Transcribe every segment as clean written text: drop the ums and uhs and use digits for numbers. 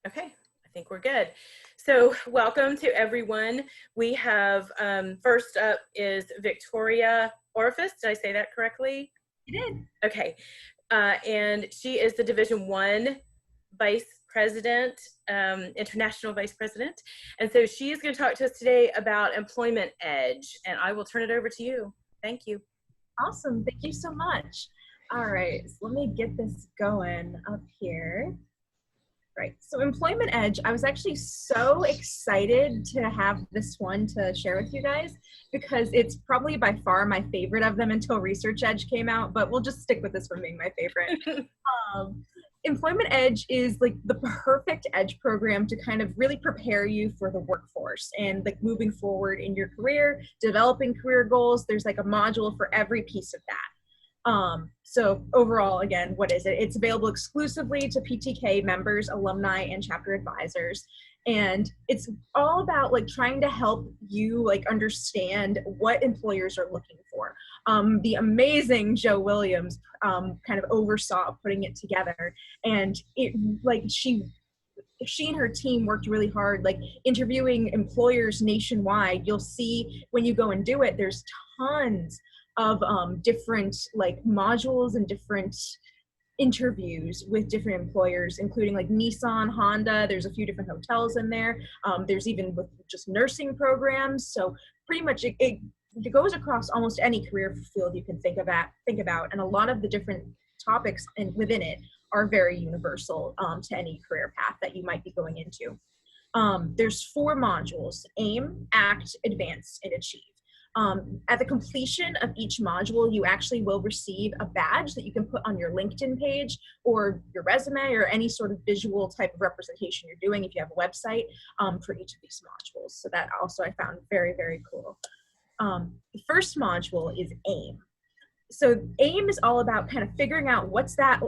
Okay, I think we're good. So welcome to everyone. We have, first up is Victoria Orifice. Did I say that correctly? You did. Okay. And she is the Division One Vice President, International Vice President. And so she is going to talk to us today about Employment Edge, and I will turn it over to you. Thank you. Awesome. Thank you so much. All right, so let me get this going up here. Right, so Employment Edge, I was actually so excited to have this one to share with you guys because it's probably by far my favorite of them until Research Edge came out, but we'll just stick with this one being my favorite. Employment Edge is like the perfect Edge program to kind of really prepare you for the workforce and like moving forward in your career, developing career goals. There's like a module for every piece of that. So overall, again, what is it? It's available exclusively to PTK members, alumni, and chapter advisors. And it's all about like trying to help you like understand what employers are looking for. The amazing Joe Williams kind of oversaw putting it together, and it like she and her team worked really hard, like interviewing employers nationwide. You'll see when you go and do it, there's tons of different like modules and different interviews with different employers, including like Nissan, Honda. There's a few different hotels in there. There's even with just nursing programs. So pretty much it goes across almost any career field you can think about, and a lot of the different topics within it are very universal to any career path that you might be going into. There's 4 modules: AIM, ACT, Advance, and Achieve. At the completion of each module, you actually will receive a badge that you can put on your LinkedIn page or your resume or any sort of visual type of representation you're doing if you have a website for each of these modules. So that also I found very, very cool. The first module is AIM. So AIM is all about kind of figuring out what's that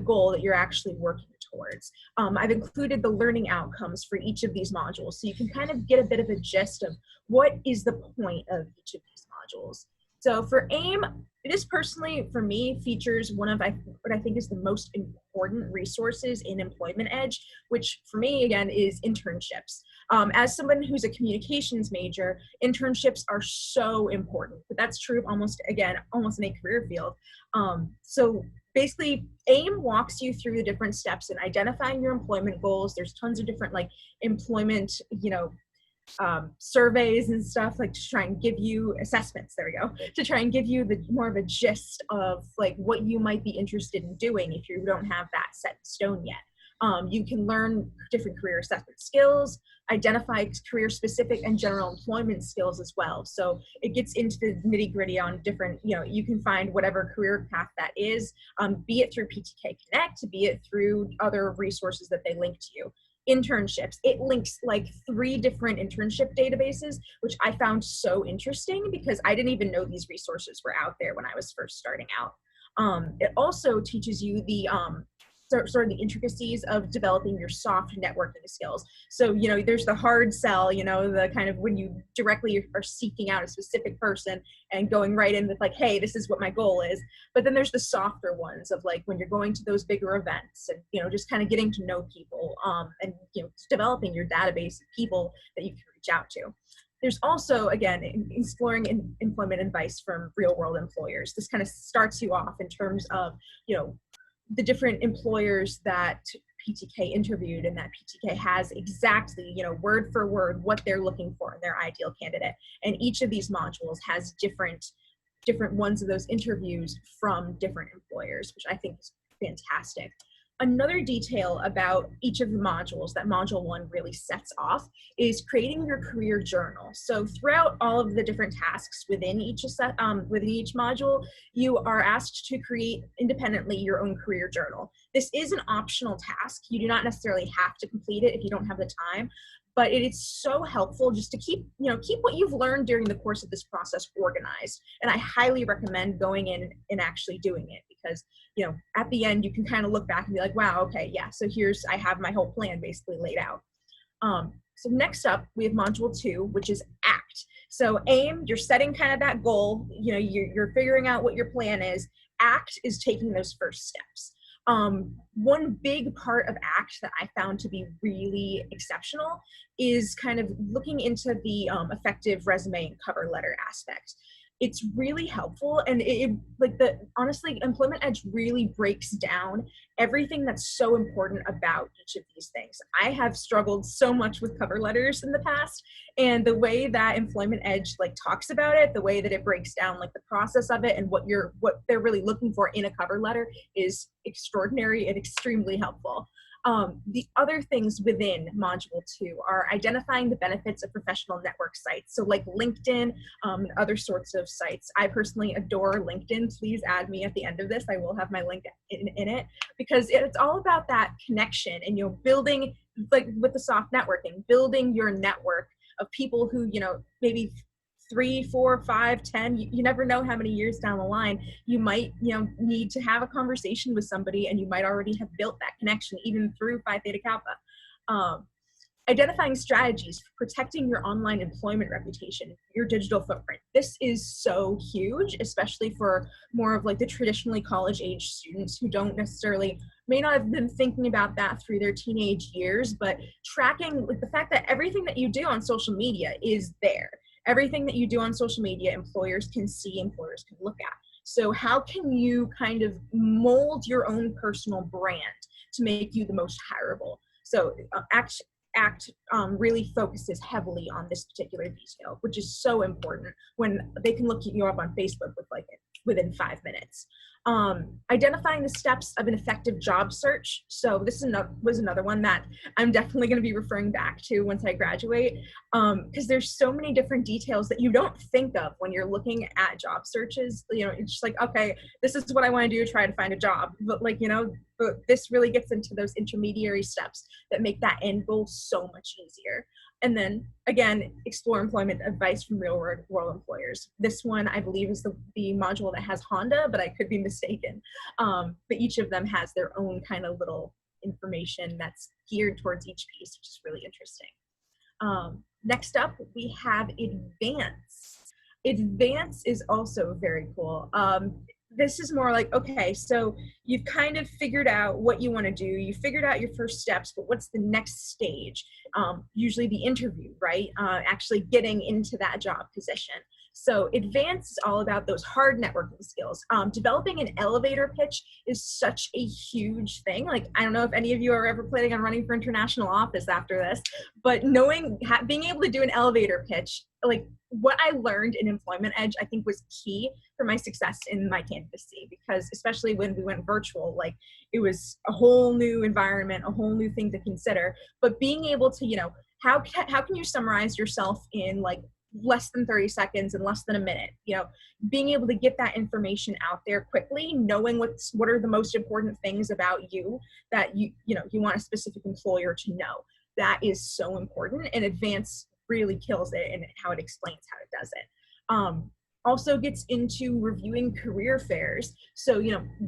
goal that you're actually working towards. I've included the learning outcomes for each of these modules, so you can kind of get a bit of a gist of what is the point of each of these modules. So for AIM, this personally, for me, features one of what I think is the most important resources in Employment Edge, which for me, again, is internships. As someone who's a communications major, internships are so important, but that's true of almost any career field. So basically, AIM walks you through the different steps in identifying your employment goals. There's tons of different like employment, surveys and stuff, like to try and give you assessments, there we go, to try and give you the more of a gist of like what you might be interested in doing if you don't have that set in stone yet. You can learn different career assessment skills, identify career specific and general employment skills as well. So it gets into the nitty gritty on different, you can find whatever career path that is, be it through PTK Connect, be it through other resources that they link to you. Internships, it links like 3 different internship databases, which I found so interesting because I didn't even know these resources were out there when I was first starting out. It also teaches you the sort of the intricacies of developing your soft networking skills. So, there's the hard sell, the kind of when you directly are seeking out a specific person and going right in with like, hey, this is what my goal is. But then there's the softer ones of like when you're going to those bigger events and, just kind of getting to know people and, developing your database of people that you can reach out to. There's also, again, exploring employment advice from real world employers. This kind of starts you off in terms of, the different employers that PTK interviewed and that PTK has exactly, word for word what they're looking for in their ideal candidate. And each of these modules has different ones of those interviews from different employers, which I think is fantastic. Another detail about each of the modules that module 1 really sets off is creating your career journal. So throughout all of the different tasks within each module, you are asked to create independently your own career journal. This is an optional task. You do not necessarily have to complete it if you don't have the time, but it is so helpful just to keep what you've learned during the course of this process organized. And I highly recommend going in and actually doing it because, at the end, you can kind of look back and be like, wow, okay, yeah, so I have my whole plan basically laid out. So next up, we have module 2, which is ACT. So AIM, you're setting kind of that goal, you're figuring out what your plan is. ACT is taking those first steps. One big part of ACT that I found to be really exceptional is kind of looking into the effective resume and cover letter aspect. It's really helpful, and honestly, Employment Edge really breaks down everything that's so important about each of these things. I have struggled so much with cover letters in the past, and the way that Employment Edge like talks about it, the way that it breaks down like the process of it and what they're really looking for in a cover letter is extraordinary and extremely helpful. The other things within Module 2 are identifying the benefits of professional network sites. So like LinkedIn, and other sorts of sites. I personally adore LinkedIn. Please add me at the end of this. I will have my link in it, because it's all about that connection and, building, like with the soft networking, building your network of people who, maybe 3, 4, 5, 10, you never know how many years down the line you might, need to have a conversation with somebody, and you might already have built that connection even through Phi Theta Kappa. Identifying strategies for protecting your online employment reputation, your digital footprint. This is so huge, especially for more of like the traditionally college age students who may not have been thinking about that through their teenage years, but tracking like the fact that everything that you do on social media is there. Everything that you do on social media, employers can see, employers can look at. So how can you kind of mold your own personal brand to make you the most hireable? So ACT really focuses heavily on this particular detail, which is so important when they can look you up on Facebook within 5 minutes. Identifying the steps of an effective job search. So this was another one that I'm definitely going to be referring back to once I graduate, because there's so many different details that you don't think of when you're looking at job searches. It's just like, okay, this is what I want to do to try to find a job. But but this really gets into those intermediary steps that make that end goal so much easier. And then again, explore employment advice from real world employers. This one, I believe, is the module that has Honda, but I could be mistaken. But each of them has their own kind of little information that's geared towards each piece, which is really interesting. Next up, we have Advance. Advance is also very cool. This is more like, okay, so you've kind of figured out what you want to do. You figured out your first steps, but what's the next stage? Usually the interview, right? Actually getting into that job position. So Advance is all about those hard networking skills. Developing an elevator pitch is such a huge thing. Like, I don't know if any of you are ever planning on running for international office after this, but being able to do an elevator pitch, like what I learned in Employment Edge, I think was key for my success in my candidacy, because especially when we went virtual, like it was a whole new environment, a whole new thing to consider. But being able to, how can you summarize yourself in like less than 30 seconds and less than a minute, being able to get that information out there quickly, knowing what are the most important things about you that you want a specific employer to know. That is so important, and Advance really kills it in how it explains how it does it. Also gets into reviewing career fairs. So,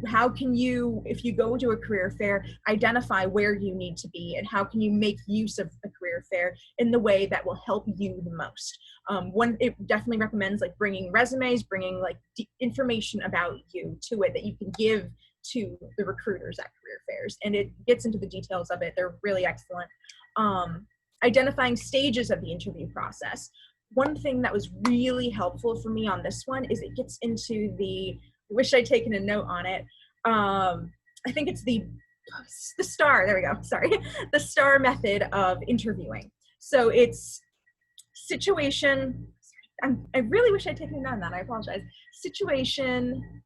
how can you, if you go to a career fair, identify where you need to be, and how can you make use of a career fair in the way that will help you the most. It definitely recommends like bringing resumes, bringing like information about you to it that you can give to the recruiters at career fairs. And it gets into the details of it. They're really excellent. Identifying stages of the interview process. One thing that was really helpful for me on this one is it gets into I wish I'd taken a note on it. I think it's the STAR, there we go, sorry. The STAR method of interviewing. So it's situation, I really wish I'd taken a note on that, I apologize. Situation,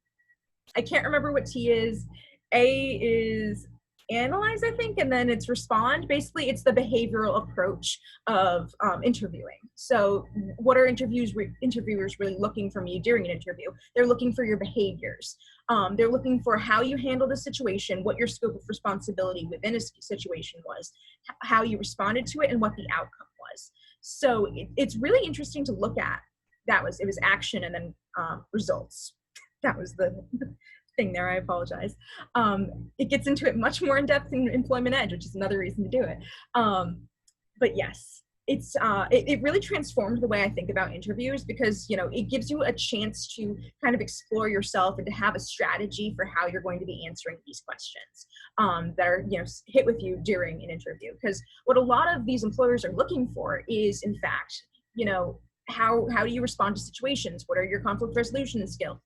I can't remember what T is. A is analyze, I think, and then it's respond. Basically, it's the behavioral approach of interviewing. So what are interviewers really looking from you during an interview? They're looking for your behaviors. They're looking for how you handled a situation, what your scope of responsibility within a situation was, how you responded to it, and what the outcome was. So it's really interesting to look at. It was action and then results. That was the thing there, I apologize. It gets into it much more in depth in Employment Edge, which is another reason to do it. But yes, it really transformed the way I think about interviews, because it gives you a chance to kind of explore yourself and to have a strategy for how you're going to be answering these questions that are hit with you during an interview. Because what a lot of these employers are looking for is, in fact, how do you respond to situations? What are your conflict resolution skills?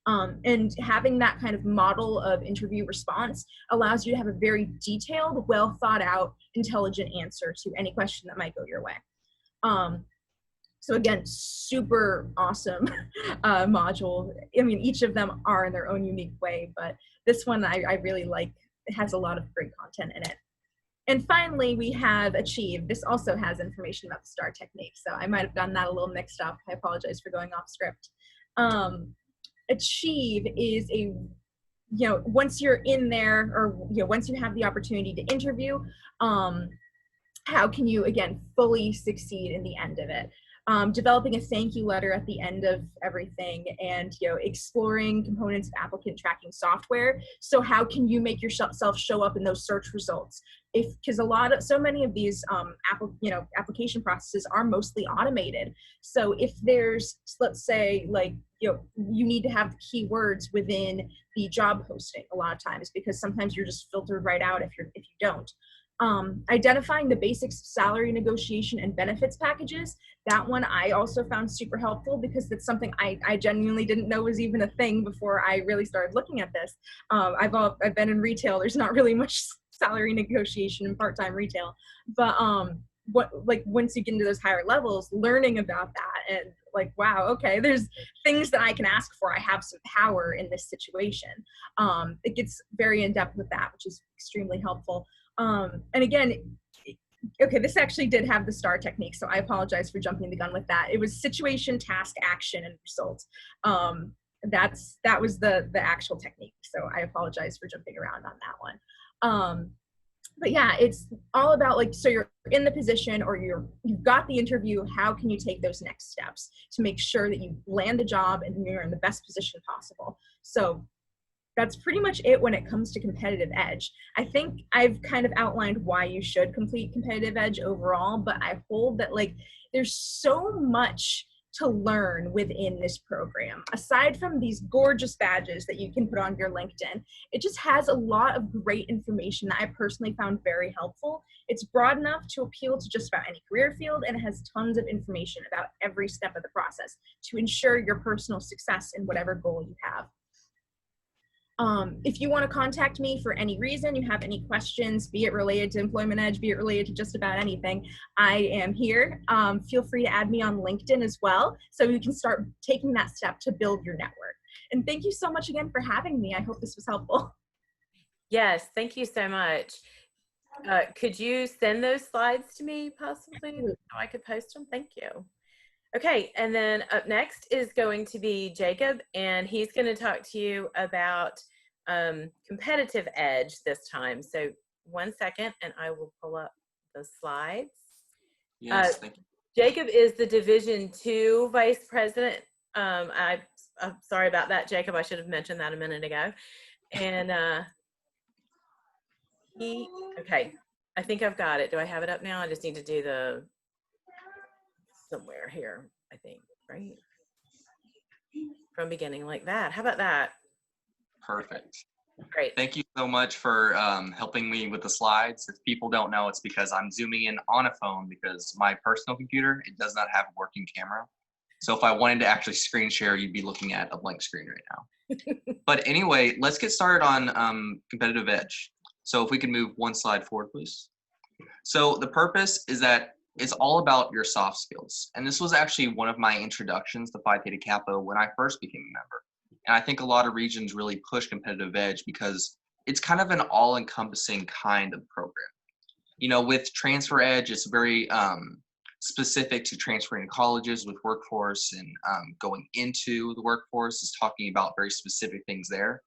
And having that kind of model of interview response allows you to have a very detailed, well thought out, intelligent answer to any question that might go your way. So again, super awesome module. I mean, each of them are in their own unique way, but this one I really like. It has a lot of great content in it. And finally, we have Achieve. This also has information about the STAR technique, so I might have gotten that a little mixed up. I apologize for going off script. Achieve is once you're in there, or once you have the opportunity to interview, how can you again fully succeed in the end of it? Developing a thank you letter at the end of everything, and exploring components of applicant tracking software. So how can you make yourself show up in those search results? Because so many of these application processes are mostly automated. So if there's, let's say, like you need to have the keywords within the job posting a lot of times, because sometimes you're just filtered right out if you don't. Identifying the basics of salary negotiation and benefits packages. That one I also found super helpful, because that's something I genuinely didn't know was even a thing before I really started looking at this. I've been in retail. There's not really much salary negotiation in part-time retail, but once you get into those higher levels, learning about that, and like, wow, okay, there's things that I can ask for. I have some power in this situation. It gets very in depth with that, which is extremely helpful. And again, okay, this actually did have the STAR technique, so I apologize for jumping the gun with that. It was situation, task, action, and result. That was the actual technique, so I apologize for jumping around on that one. But yeah, it's all about so you're in the position, or you've got the interview. How can you take those next steps to make sure that you land the job and you're in the best position possible? So that's pretty much it when it comes to Competitive Edge. I think I've kind of outlined why you should complete Competitive Edge overall, but I hold that there's so much to learn within this program. Aside from these gorgeous badges that you can put on your LinkedIn, it just has a lot of great information that I personally found very helpful. It's broad enough to appeal to just about any career field, and it has tons of information about every step of the process to ensure your personal success in whatever goal you have. If you want to contact me for any reason, you have any questions, be it related to Employment Edge, be it related to just about anything, I am here. Feel free to add me on LinkedIn as well, so you can start taking that step to build your network. And thank you so much again for having me. I hope this was helpful. Yes, thank you so much. Could you send those slides to me possibly so I could post them? Thank you. Okay, and then up next is going to be Jacob, and he's going to talk to you about Competitive Edge this time. So 1 second, and I will pull up the slides. Yes, thank you. Jacob is the Division II Vice President. I'm sorry about that, Jacob. I should have mentioned that a minute ago. And okay, I think I've got it. Do I have it up now? I just need to do the somewhere here, I think, right? From beginning like that. How about that? Perfect. Great. Thank you so much for helping me with the slides. If people don't know, it's because I'm zooming in on a phone, because my personal computer, it does not have a working camera. So if I wanted to actually screen share, you'd be looking at a blank screen right now. But anyway, let's get started on Competitive Edge. So if we can move one slide forward, please. So the purpose is that it's all about your soft skills. And this was actually one of my introductions to Phi Theta Kappa when I first became a member. And I think a lot of regions really push Competitive Edge because it's kind of an all-encompassing kind of program. With Transfer Edge, it's very specific to transferring to colleges with workforce, and going into the workforce is talking about very specific things there.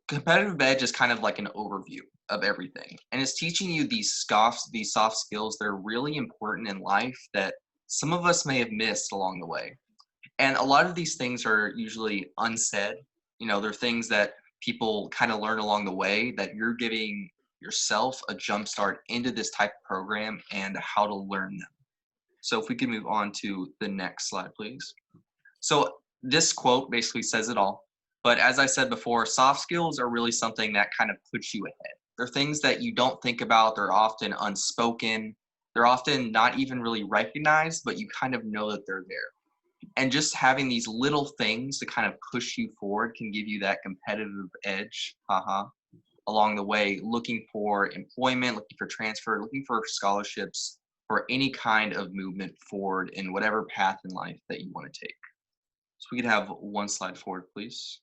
Competitive Edge is kind of like an overview of everything, and it's teaching you these soft skills that are really important in life that some of us may have missed along the way. And a lot of these things are usually unsaid. They're things that people kind of learn along the way, that you're giving yourself a jump start into this type of program and how to learn them. So if we can move on to the next slide, please. So this quote basically says it all. But as I said before, soft skills are really something that kind of puts you ahead. They're things that you don't think about. They're often unspoken. They're often not even really recognized, but you kind of know that they're there. And just having these little things to kind of push you forward can give you that competitive edge, along the way, looking for employment, looking for transfer, looking for scholarships, for any kind of movement forward in whatever path in life that you want to take. So we could have one slide forward, please.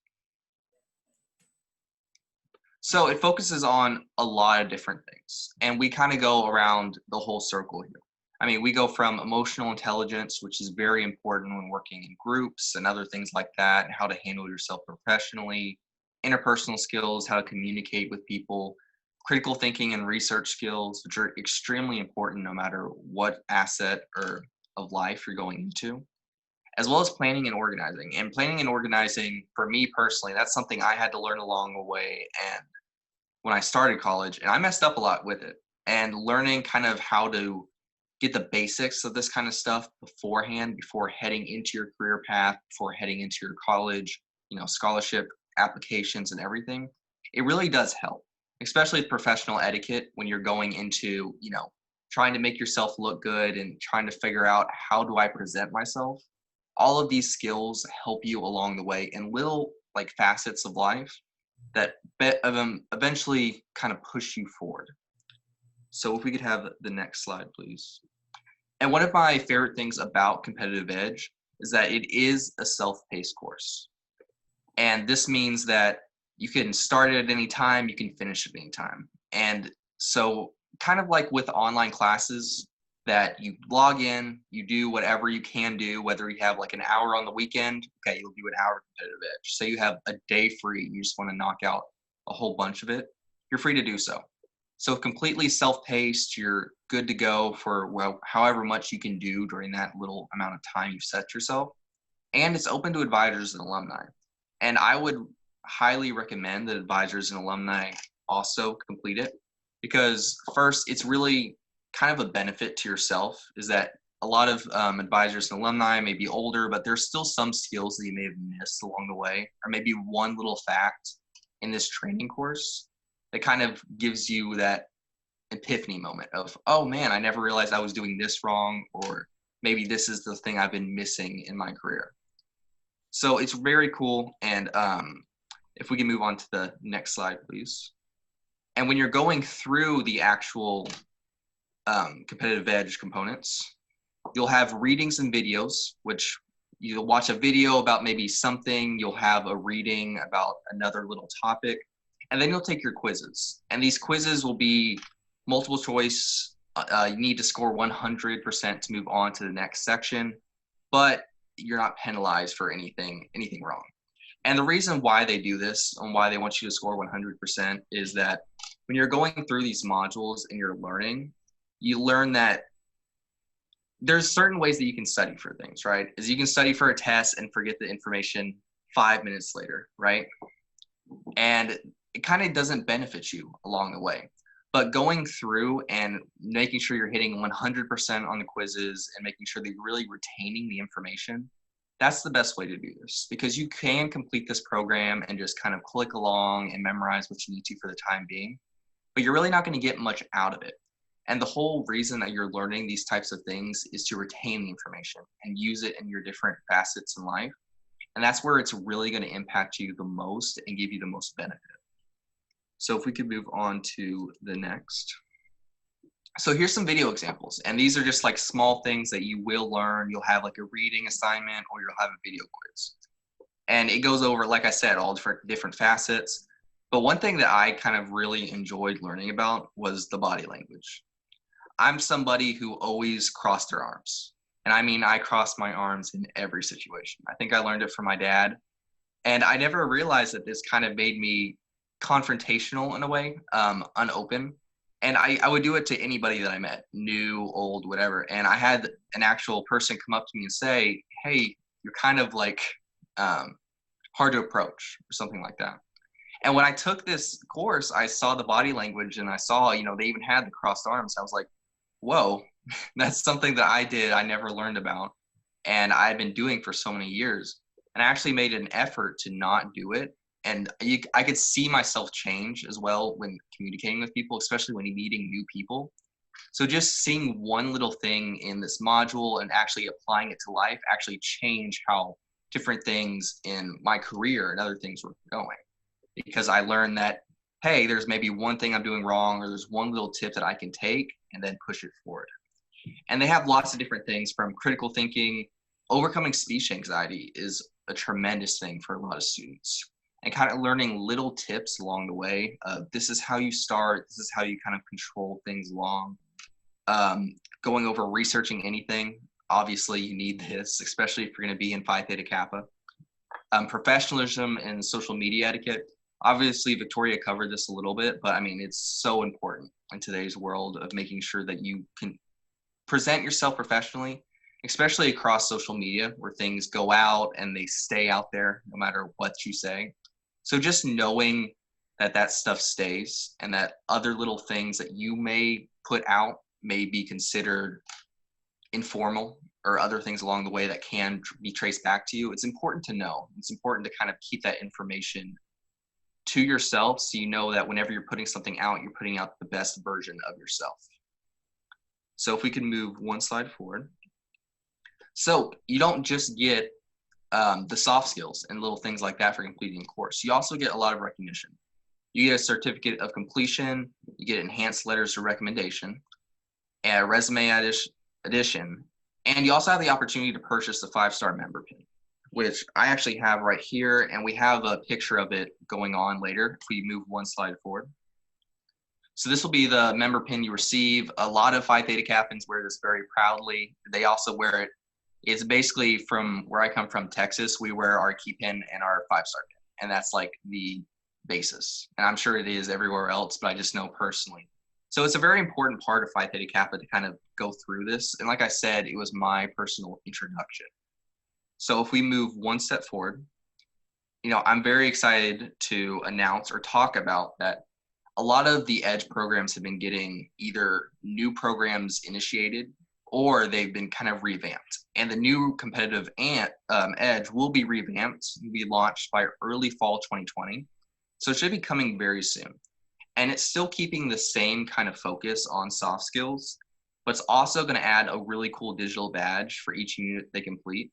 So it focuses on a lot of different things, and we kind of go around the whole circle here. I mean, we go from emotional intelligence, which is very important when working in groups and other things like that, and how to handle yourself professionally, interpersonal skills, how to communicate with people, critical thinking and research skills, which are extremely important no matter what asset or of life you're going into, as well as planning and organizing. And planning and organizing, for me personally, that's something I had to learn along the way. And when I started college, and I messed up a lot with it, and learning kind of how to get the basics of this kind of stuff beforehand, before heading into your career path, before heading into your college, scholarship applications and everything, it really does help, especially with professional etiquette when you're going into, trying to make yourself look good and trying to figure out how do I present myself. All of these skills help you along the way in little facets of life that eventually kind of push you forward. So if we could have the next slide, please. And one of my favorite things about Competitive Edge is that it is a self-paced course. And this means that you can start it at any time, you can finish at any time. And so kind of like with online classes, that you log in, you do whatever you can do, whether you have an hour on the weekend, okay, you'll do an hour of Competitive Edge. Say you have a day free, you just want to knock out a whole bunch of it, you're free to do so. So completely self-paced, you're good to go for however much you can do during that little amount of time you've set yourself. And it's open to advisors and alumni. And I would highly recommend that advisors and alumni also complete it, because first, it's really kind of a benefit to yourself, is that a lot of advisors and alumni may be older, but there's still some skills that you may have missed along the way, or maybe one little fact in this training course that kind of gives you that epiphany moment of, oh man, I never realized I was doing this wrong, or maybe this is the thing I've been missing in my career. So it's very cool. And if we can move on to the next slide, please. And when you're going through the actual Competitive Edge components, you'll have readings and videos, which you'll watch a video about maybe something, you'll have a reading about another little topic, and then you'll take your quizzes. And these quizzes will be multiple choice. You need to score 100% to move on to the next section, but you're not penalized for anything wrong. And the reason why they do this and why they want you to score 100% is that when you're going through these modules and you're learning, you learn that there's certain ways that you can study for things, right? Is you can study for a test and forget the information 5 minutes later, right? And it kind of doesn't benefit you along the way. But going through and making sure you're hitting 100% on the quizzes and making sure that you're really retaining the information, that's the best way to do this, because you can complete this program and just kind of click along and memorize what you need to for the time being, but you're really not going to get much out of it. And the whole reason that you're learning these types of things is to retain the information and use it in your different facets in life. And that's where it's really going to impact you the most and give you the most benefit. So if we could move on to the next. So here's some video examples. And these are just small things that you will learn. You'll have a reading assignment, or you'll have a video quiz. And it goes over, like I said, all different facets. But one thing that I kind of really enjoyed learning about was the body language. I'm somebody who always crossed their arms. And I mean, I crossed my arms in every situation. I think I learned it from my dad. And I never realized that this kind of made me confrontational in a way, unopen. And I would do it to anybody that I met, new, old, whatever. And I had an actual person come up to me and say, hey, you're kind of hard to approach, or something like that. And when I took this course, I saw the body language, and I saw, they even had the crossed arms. I was like, whoa, That's something that I never learned about, and I've been doing for so many years. And I actually made an effort to not do it. And I could see myself change as well when communicating with people, especially when you're meeting new people. So just seeing one little thing in this module and actually applying it to life actually changed how different things in my career and other things were going. Because I learned that, hey, there's maybe one thing I'm doing wrong, or there's one little tip that I can take and then push it forward. And they have lots of different things from critical thinking. Overcoming speech anxiety is a tremendous thing for a lot of students. And kind of learning little tips along the way. This is how you start. This is how you kind of control things along. Going over researching anything. Obviously, you need this, especially if you're going to be in Phi Theta Kappa. Professionalism and social media etiquette. Obviously, Victoria covered this a little bit, but I mean, it's so important in today's world of making sure that you can present yourself professionally, especially across social media where things go out and they stay out there no matter what you say. So just knowing that that stuff stays and that other little things that you may put out may be considered informal or other things along the way that can be traced back to you. It's important to know. It's important to kind of keep that information to yourself so you know that whenever you're putting something out, you're putting out the best version of yourself. So if we can move one slide forward. So you don't just get the soft skills and little things like that for completing a course. You also get a lot of recognition. You get a certificate of completion, you get enhanced letters of recommendation, and a resume addition, and you also have the opportunity to purchase a 5-star member pin, which I actually have right here, and we have a picture of it going on later if we move one slide forward. So this will be the member pin you receive. A lot of Phi Theta Kappans wear this very proudly. They also wear it. It's basically from where I come from, Texas. We wear our key pin and our 5-star pin, and that's like the basis. And I'm sure it is everywhere else, but I just know personally. So it's a very important part of Phi Theta Kappa to kind of go through this. And like I said, it was my personal introduction. So if we move one step forward, I'm very excited to announce or talk about that a lot of the EDGE programs have been getting either new programs initiated or they've been kind of revamped. And the new competitive EDGE will be revamped, will be launched by early fall 2020. So it should be coming very soon. And it's still keeping the same kind of focus on soft skills, but it's also going to add a really cool digital badge for each unit they complete.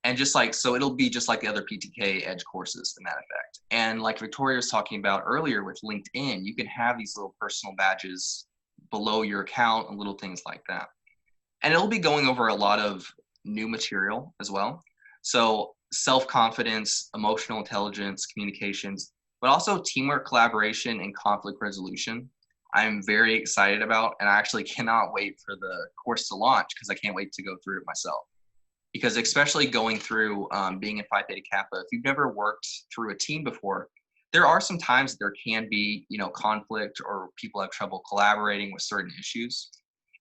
And so it'll be just like the other PTK EDGE courses in that effect. And like Victoria was talking about earlier with LinkedIn, you can have these little personal badges below your account and little things like that. And it'll be going over a lot of new material as well. So self-confidence, emotional intelligence, communications, but also teamwork, collaboration, and conflict resolution. I'm very excited about, and I actually cannot wait for the course to launch because I can't wait to go through it myself. Because especially going through being in Phi Theta Kappa, if you've never worked through a team before, there are some times that there can be, conflict or people have trouble collaborating with certain issues.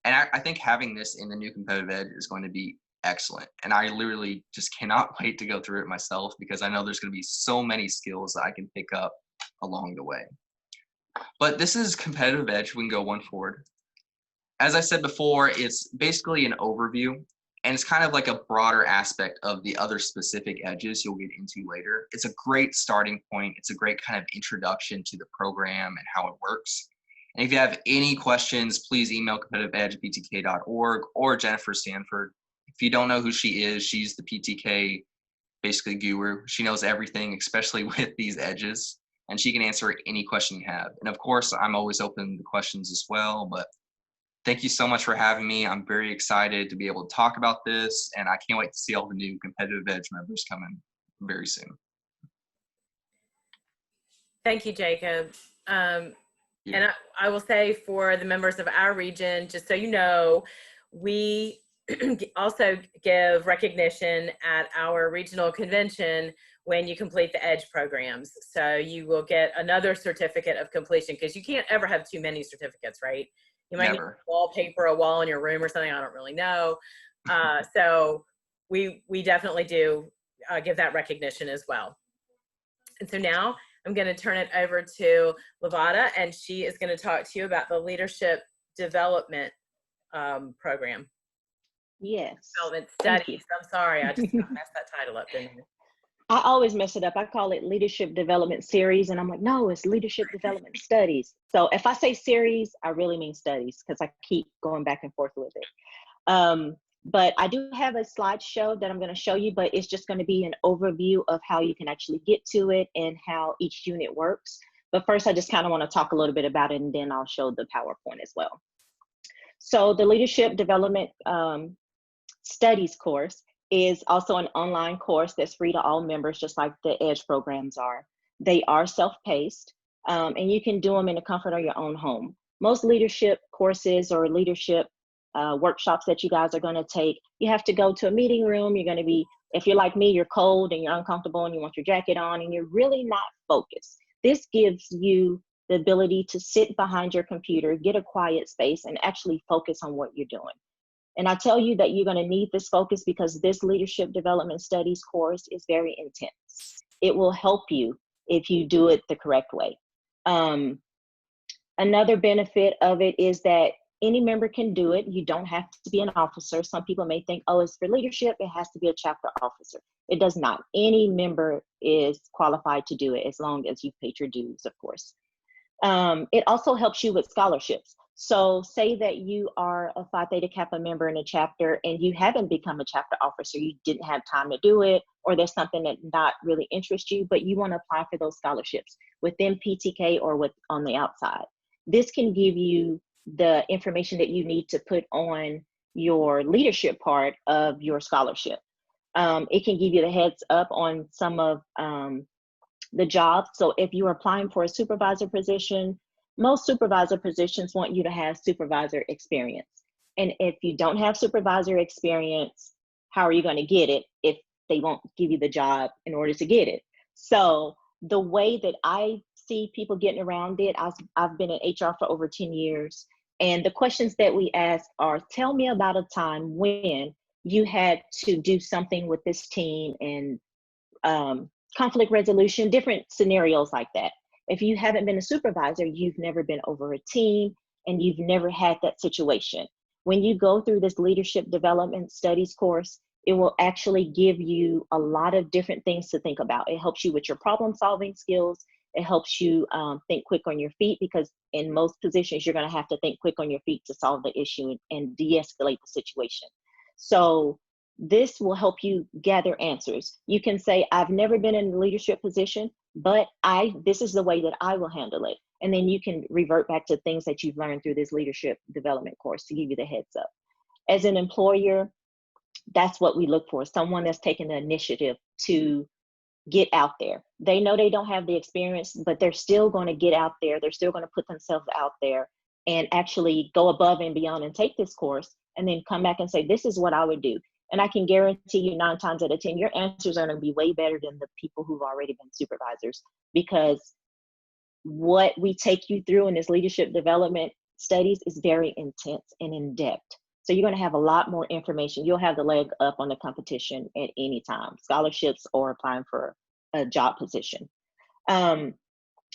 And I think having this in the new competitive EDGE is going to be excellent. And I literally just cannot wait to go through it myself because I know there's going to be so many skills that I can pick up along the way. But this is competitive EDGE. We can go one forward. As I said before, it's basically an overview, and it's kind of like a broader aspect of the other specific EDGEs you'll get into later. It's a great starting point. It's a great kind of introduction to the program and how it works. And if you have any questions, please email competitiveedge@ptk.org or Jennifer Sanford. If you don't know who she is, she's the PTK basically guru. She knows everything, especially with these EDGEs, and she can answer any question you have. And of course, I'm always open to questions as well, but thank you so much for having me. I'm very excited to be able to talk about this, and I can't wait to see all the new competitive EDGE members coming very soon. Thank you, Jacob. And I will say for the members of our region, just so you know, we also give recognition at our regional convention when you complete the EDGE programs. So you will get another certificate of completion because you can't ever have too many certificates, right? You might need wallpaper, a wall in your room or something. I don't really know. So we definitely do give that recognition as well. And so now I'm going to turn it over to Lavada, and she is going to talk to you about the leadership development program. Yes. Development Thank you. Studies. I'm sorry, I just messed that title up, didn't I always mess it up. I call it Leadership Development Series, and I'm like, no, it's Leadership Development Studies. So if I say series, I really mean studies because I keep going back and forth with it. But I do have a slideshow that I'm going to show you, but it's just going to be an overview of how you can actually get to it and how each unit works. But first, I just kind of want to talk a little bit about it, and then I'll show the PowerPoint as well. So the Leadership Development Studies course is also an online course that's free to all members, just like the EDGE programs are. They are self-paced, and you can do them in the comfort of your own home. Most leadership courses or leadership workshops that you guys are going to take, you have to go to a meeting room. You're going to be, if you're like me, you're cold and you're uncomfortable and you want your jacket on and you're really not focused. This gives you the ability to sit behind your computer, get a quiet space, and actually focus on what you're doing. And I tell you that you're going to need this focus because this Leadership Development Studies course is very intense. It will help you if you do it the correct way. Another benefit of it is that any member can do it. You don't have to be an officer. Some people may think, oh, it's for leadership, it has to be a chapter officer. It does not. Any member is qualified to do it as long as you paid your dues, of course. It also helps you with scholarships. So say that you are a Phi Theta Kappa member in a chapter and you haven't become a chapter officer, you didn't have time to do it, or there's something that not really interests you, but you want to apply for those scholarships within PTK or on the outside. This can give you the information that you need to put on your leadership part of your scholarship. It can give you the heads up on some of the jobs. So if you're applying for a supervisor position, most supervisor positions want you to have supervisor experience. And if you don't have supervisor experience, how are you going to get it if they won't give you the job in order to get it? So the way that I see people getting around it, I've been in HR for over 10 years. And the questions that we ask are, tell me about a time when you had to do something with this team and conflict resolution, different scenarios like that. If you haven't been a supervisor, you've never been over a team and you've never had that situation. When you go through this Leadership Development Studies course, it will actually give you a lot of different things to think about. It helps you with your problem solving skills. It helps you think quick on your feet, because in most positions, you're gonna have to think quick on your feet to solve the issue and de-escalate the situation. So this will help you gather answers. You can say, I've never been in a leadership position, but this is the way that I will handle it. And then you can revert back to things that you've learned through this leadership development course to give you the heads up. As an employer, that's what we look for, someone that's taking the initiative to get out there. They know they don't have the experience, but they're still going to get out there. They're still going to put themselves out there and actually go above and beyond and take this course and then come back and say, this is what I would do. And I can guarantee you 9 times out of 10, your answers are going to be way better than the people who've already been supervisors, because what we take you through in this Leadership Development Studies is very intense and in depth. So you're going to have a lot more information. You'll have the leg up on the competition at any time, scholarships or applying for a job position.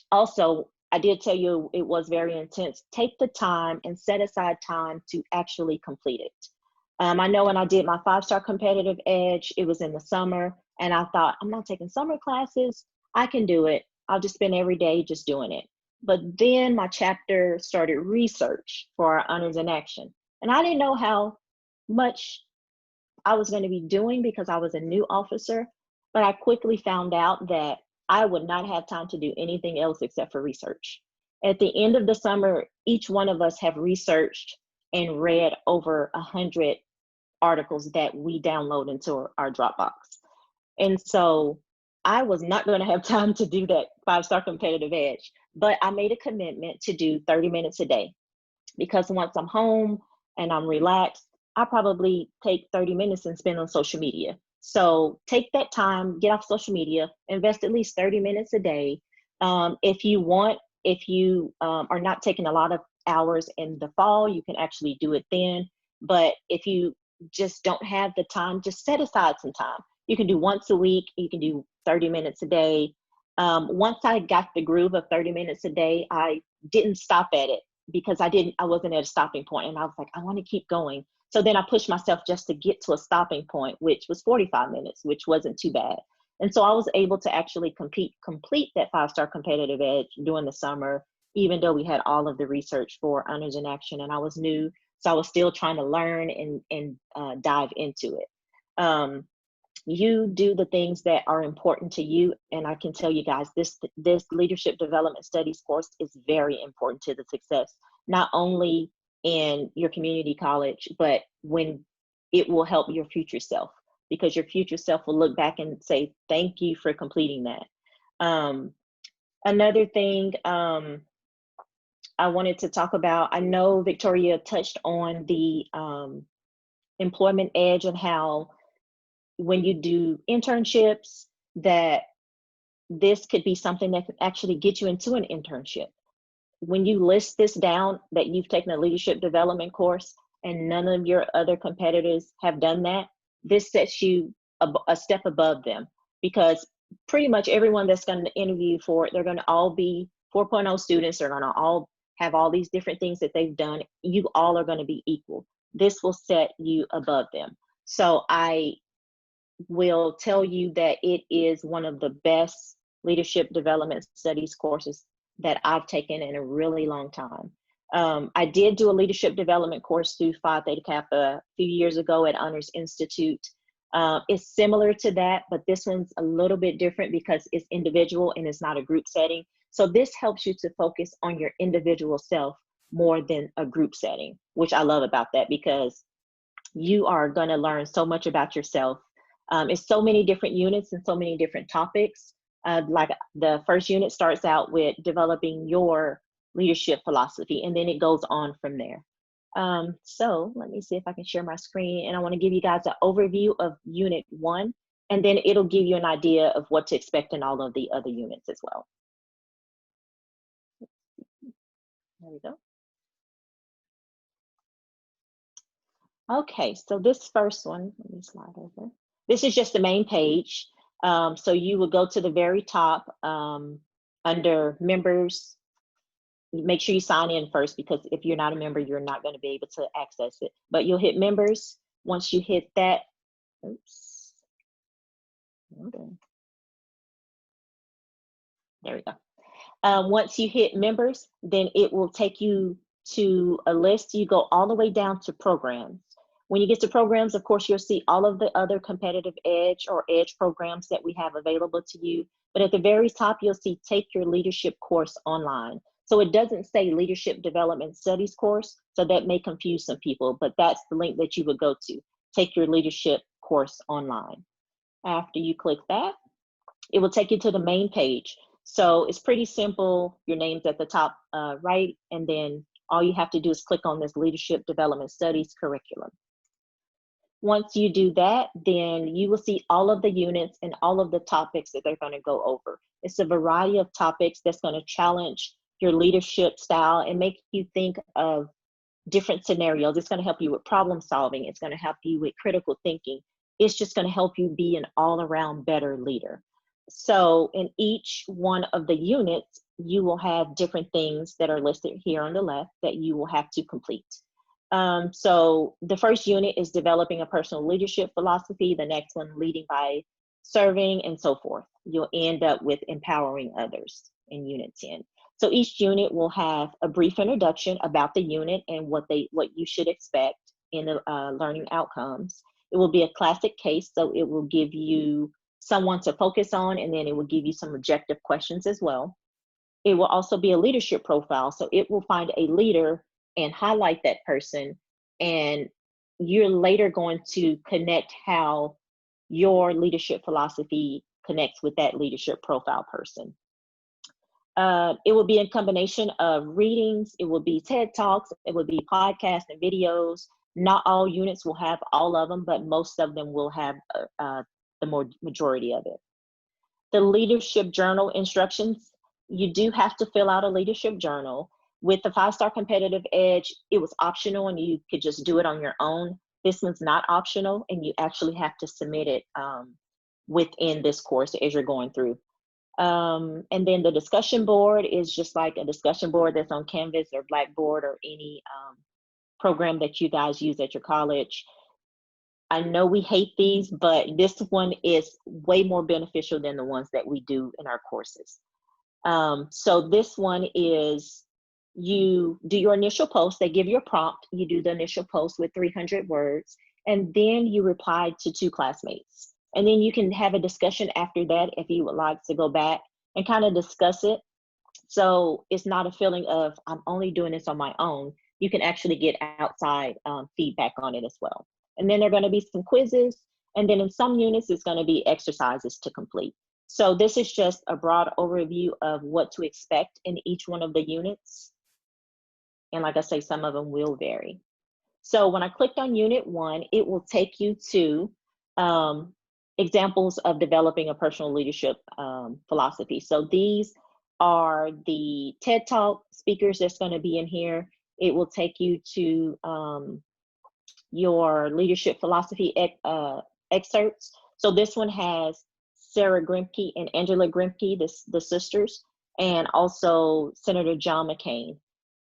Also, I did tell you it was very intense. Take the time and set aside time to actually complete it. I know when I did my 5-star competitive EDGE, it was in the summer, and I thought, I'm not taking summer classes. I can do it. I'll just spend every day just doing it. But then my chapter started research for our Honors in Action. And I didn't know how much I was going to be doing because I was a new officer, but I quickly found out that I would not have time to do anything else except for research. At the end of the summer, each one of us have researched and read over 100 articles that we download into our Dropbox. And so I was not going to have time to do that 5-star competitive EDGE, but I made a commitment to do 30 minutes a day, because once I'm home and I'm relaxed, I probably take 30 minutes and spend on social media. So take that time, get off social media, invest at least 30 minutes a day. If you are not taking a lot of hours in the fall, you can actually do it then. But if you just don't have the time, just set aside some time. You can do once a week, you can do 30 minutes a day. Once I got the groove of 30 minutes a day, I didn't stop at it. because I wasn't at a stopping point, and I was like, I want to keep going. So then I pushed myself just to get to a stopping point, which was 45 minutes, which wasn't too bad. And so I was able to actually complete that 5-star competitive edge during the summer, even though we had all of the research for Honors in Action, and I was new. So I was still trying to learn and dive into it. You do the things that are important to you, and I can tell you guys, this leadership development studies course is very important to the success, not only in your community college, but when it will help your future self, because your future self will look back and say, thank you for completing that. Another thing I wanted to talk about, I know Victoria touched on the employment edge and how when you do internships, that this could be something that could actually get you into an internship. When you list this down, that you've taken a leadership development course and none of your other competitors have done that, this sets you a step above them, because pretty much everyone that's going to interview for it, they're going to all be 4.0 students. They're going to all have all these different things that they've done. You all are going to be equal. This will set you above them. So I will tell you that it is one of the best leadership development studies courses that I've taken in a really long time. I did do a leadership development course through Phi Theta Kappa a few years ago at Honors Institute. It's similar to that, but this one's a little bit different because it's individual and it's not a group setting. So this helps you to focus on your individual self more than a group setting, which I love about that, because you are going to learn so much about yourself. It's so many different units and so many different topics. Like the first unit starts out with developing your leadership philosophy, and then it goes on from there. So let me see if I can share my screen, and I want to give you guys an overview of Unit 1, and then it'll give you an idea of what to expect in all of the other units as well. There we go. Okay, so this first one, let me slide over. This is just the main page. So you will go to the very top under members. Make sure you sign in first, because if you're not a member, you're not going to be able to access it. But you'll hit members. Once you hit that, oops. Okay. There we go. Once you hit members, then it will take you to a list. You go all the way down to programs. When you get to programs, of course, you'll see all of the other competitive edge or edge programs that we have available to you. But at the very top, you'll see Take Your Leadership Course Online. So it doesn't say Leadership Development Studies course, so that may confuse some people, but that's the link that you would go to, Take Your Leadership Course Online. After you click that, it will take you to the main page. So it's pretty simple. Your name's at the top right, and then all you have to do is click on this Leadership Development Studies curriculum. Once you do that, then you will see all of the units and all of the topics that they're going to go over. It's a variety of topics that's going to challenge your leadership style and make you think of different scenarios. It's going to help you with problem solving. It's going to help you with critical thinking. It's just going to help you be an all-around better leader. So in each one of the units, you will have different things that are listed here on the left that you will have to complete. So the first unit is developing a personal leadership philosophy. The next one, leading by serving, and so forth. You'll end up with empowering others in Unit 10. So each unit will have a brief introduction about the unit and what you should expect in the learning outcomes. It will be a classic case, so it will give you someone to focus on, and then it will give you some objective questions as well. It will also be a leadership profile, so it will find a leader and highlight that person, and you're later going to connect how your leadership philosophy connects with that leadership profile person. It will be a combination of readings, it will be TED Talks, it will be podcasts and videos. Not all units will have all of them, but most of them will have the majority of it. The leadership journal instructions, you do have to fill out a leadership journal. With the 5-star competitive edge, it was optional and you could just do it on your own. This one's not optional, and you actually have to submit it within this course as you're going through. And then the discussion board is just like a discussion board that's on Canvas or Blackboard or any program that you guys use at your college. I know we hate these, but this one is way more beneficial than the ones that we do in our courses. So this one is, you do your initial post, they give you a prompt, you do the initial post with 300 words, and then you reply to 2 classmates. And then you can have a discussion after that if you would like to go back and kind of discuss it. So it's not a feeling of, I'm only doing this on my own. You can actually get outside feedback on it as well. And then there are going to be some quizzes. And then in some units, it's going to be exercises to complete. So this is just a broad overview of what to expect in each one of the units. And like I say, some of them will vary. So when I clicked on Unit 1, it will take you to examples of developing a personal leadership philosophy. So these are the TED Talk speakers that's going to be in here. It will take you to your leadership philosophy excerpts. So this one has Sarah Grimke and Angela Grimke, the sisters, and also Senator John McCain.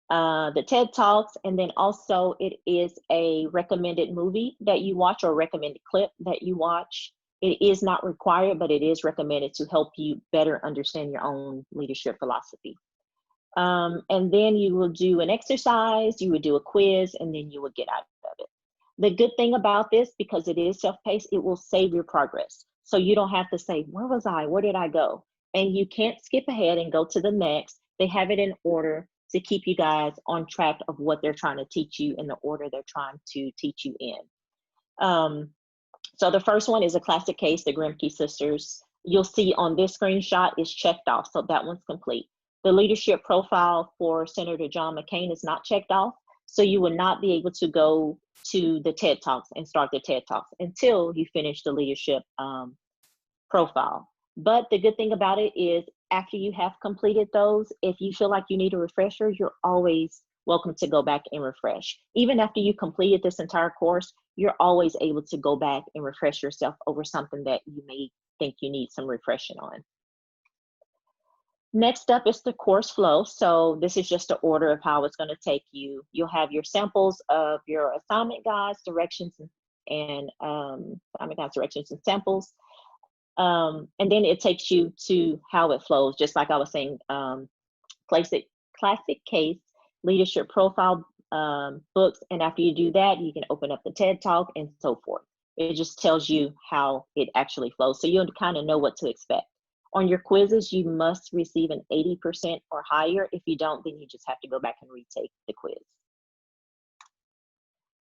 The TED Talks, and then also it is a recommended movie that you watch or recommended clip that you watch. It is not required, but it is recommended to help you better understand your own leadership philosophy. And then you will do an exercise, you would do a quiz, and then you will get out of it. The good thing about this, because it is self-paced, it will save your progress. So you don't have to say, where was I? Where did I go? And you can't skip ahead and go to the next. They have it in order to keep you guys on track of what they're trying to teach you in the order they're trying to teach you in. So the first one is a classic case, the Grimke sisters. You'll see on this screenshot is checked off, so that one's complete. The leadership profile for Senator John McCain is not checked off, so you will not be able to go to the TED Talks and start the TED Talks until you finish the leadership profile. But the good thing about it is after you have completed those, if you feel like you need a refresher, you're always welcome to go back and refresh. Even after you completed this entire course, you're always able to go back and refresh yourself over something that you may think you need some refreshing on. Next up is the course flow. So this is just the order of how it's going to take you. You'll have your samples of your assignment guides, directions, and assignment guides, directions, and samples. And then it takes you to how it flows, just like I was saying, classic case, leadership profile books. And after you do that, you can open up the TED Talk and so forth. It just tells you how it actually flows. So you'll kind of know what to expect. On your quizzes, you must receive an 80% or higher. If you don't, then you just have to go back and retake the quiz.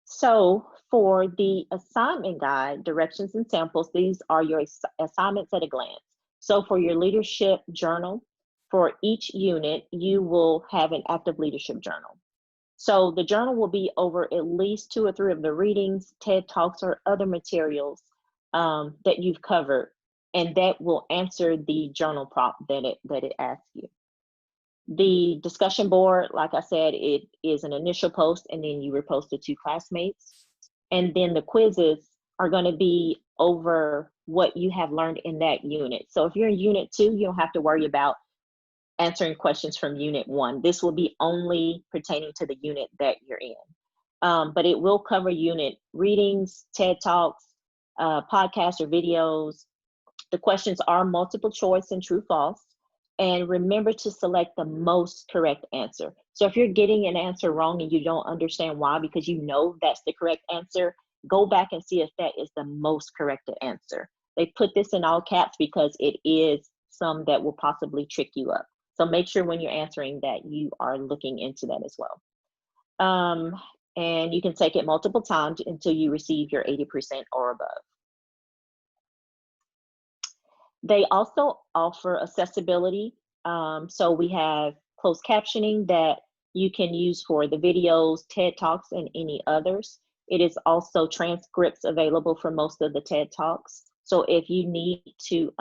So for the assignment guide, directions and samples, these are your assignments at a glance. So for your leadership journal, for each unit, you will have an active leadership journal. So the journal will be over at least 2 or 3 of the readings, TED Talks, or other materials that you've covered, and that will answer the journal prompt that it asks you. The discussion board, like I said, it is an initial post, and then you repost to 2 classmates. And then the quizzes are going to be over what you have learned in that unit. So if you're in Unit 2, you don't have to worry about answering questions from Unit 1. This will be only pertaining to the unit that you're in. But it will cover unit readings, TED Talks, podcasts or videos. The questions are multiple choice and true false. And remember to select the most correct answer. So if you're getting an answer wrong and you don't understand why, because you know that's the correct answer, go back and see if that is the most correct answer. They put this in all caps because it is some that will possibly trick you up. So make sure when you're answering that you are looking into that as well. And you can take it multiple times until you receive your 80% or above. They also offer accessibility. So we have closed captioning that you can use for the videos, TED Talks, and any others. It is also transcripts available for most of the TED Talks. So if you need to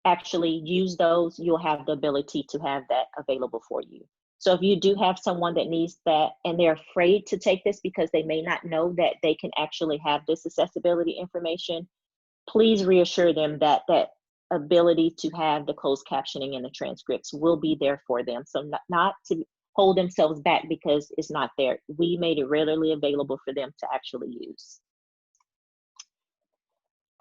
actually use those, you'll have the ability to have that available for you. So if you do have someone that needs that and they're afraid to take this because they may not know that they can actually have this accessibility information, please reassure them that ability to have the closed captioning and the transcripts will be there for them. So not to hold themselves back because it's not there. We made it readily available for them to actually use.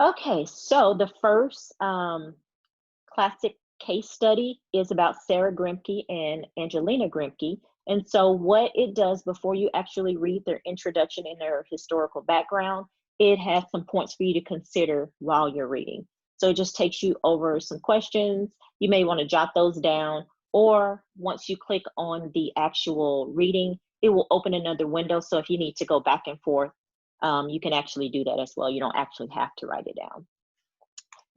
Okay, so the first classic case study is about Sarah Grimke and Angelina Grimke. And so what it does before you actually read their introduction and their historical background, it has some points for you to consider while you're reading. So it just takes you over some questions. You may want to jot those down, or once you click on the actual reading, it will open another window. So if you need to go back and forth, you can actually do that as well. You don't actually have to write it down.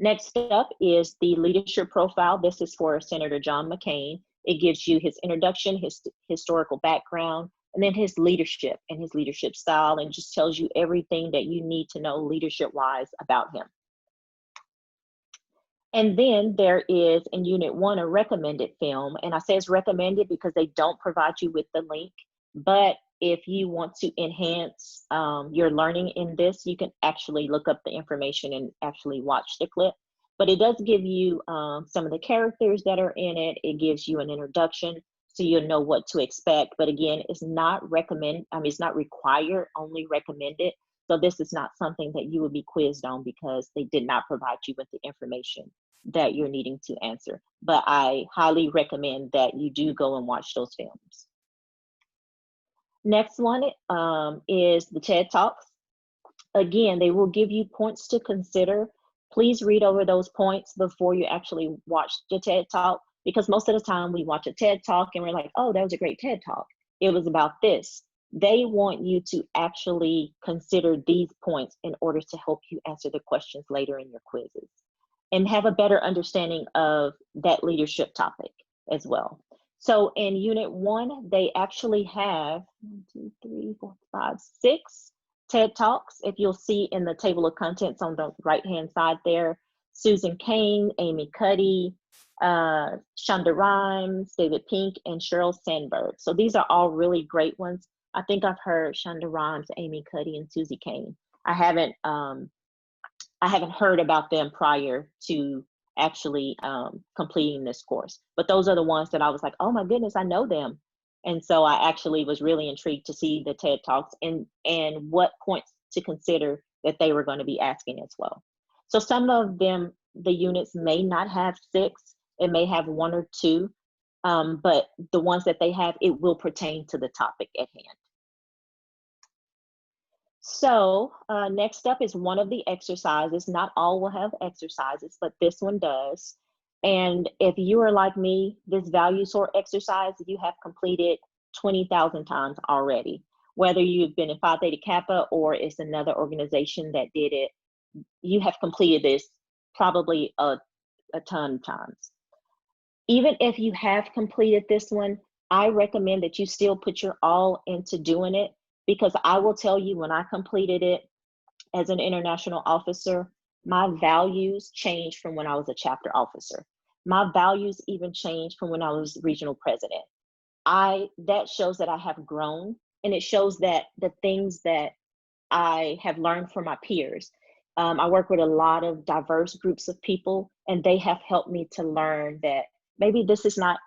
Next up is the leadership profile. This is for Senator John McCain. It gives you his introduction, his historical background, and then his leadership and his leadership style, and just tells you everything that you need to know leadership-wise about him. And then there is in Unit 1 a recommended film, and I say it's recommended because they don't provide you with the link, but if you want to enhance your learning in this, you can actually look up the information and actually watch the clip. But it does give you some of the characters that are in it. It gives you an introduction so you'll know what to expect. But again, it's not it's not required, only recommended. So this is not something that you would be quizzed on because they did not provide you with the information that you're needing to answer. But I highly recommend that you do go and watch those films. Next one is the TED Talks. Again, they will give you points to consider. Please read over those points before you actually watch the TED Talk, because most of the time we watch a TED Talk and we're like, oh, that was a great TED Talk. It was about this. They want you to actually consider these points in order to help you answer the questions later in your quizzes and have a better understanding of that leadership topic as well. So in Unit 1, they actually have 6 TED Talks. If you'll see in the table of contents on the right-hand side there, Susan Cain, Amy Cuddy, Shonda Rhimes, David Pink, and Sheryl Sandberg. So these are all really great ones. I think I've heard Shonda Rhimes, Amy Cuddy, and Susie Cain. I haven't heard about them prior to actually completing this course, but those are the ones that I was like, oh my goodness, I know them. And so I actually was really intrigued to see the TED Talks and what points to consider that they were going to be asking as well. So some of them, the units may not have 6, it may have 1 or 2, but the ones that they have, it will pertain to the topic at hand. So next up is one of the exercises. Not all will have exercises, but this one does. And if you are like me, this value sort exercise, you have completed 20,000 times already. Whether you've been in Phi Theta Kappa or it's another organization that did it, you have completed this probably a ton of times. Even if you have completed this one, I recommend that you still put your all into doing it, because I will tell you, when I completed it as an international officer, my values changed from when I was a chapter officer. My values even changed from when I was regional president. That shows that I have grown, and it shows that the things that I have learned from my peers. I work with a lot of diverse groups of people, and they have helped me to learn that maybe this is not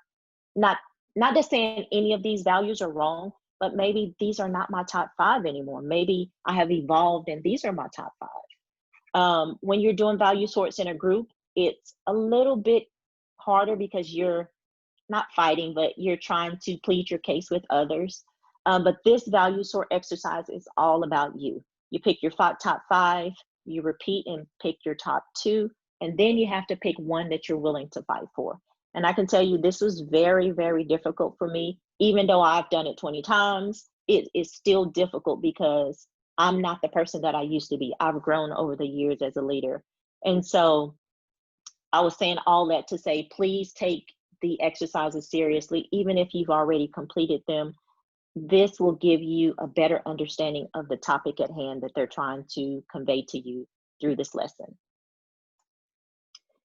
just saying any of these values are wrong, but maybe these are not my top 5 anymore. Maybe I have evolved and these are my top 5. When you're doing value sorts in a group, it's a little bit harder because you're not fighting, but you're trying to plead your case with others. But this value sort exercise is all about you. You pick your top 5, you repeat and pick your top 2, and then you have to pick one that you're willing to fight for. And I can tell you, this was very, very difficult for me. Even though I've done it 20 times, it is still difficult because I'm not the person that I used to be. I've grown over the years as a leader. And so I was saying all that to say, please take the exercises seriously, even if you've already completed them. This will give you a better understanding of the topic at hand that they're trying to convey to you through this lesson.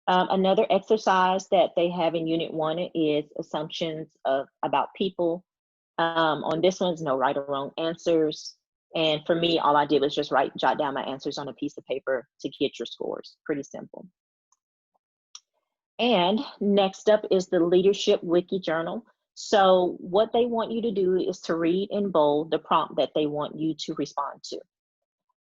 Another exercise that they have in Unit 1 is assumptions about people. On this one's no right or wrong answers. And for me, all I did was just jot down my answers on a piece of paper to get your scores. Pretty simple. And next up is the Leadership Wiki Journal. So what they want you to do is to read in bold the prompt that they want you to respond to.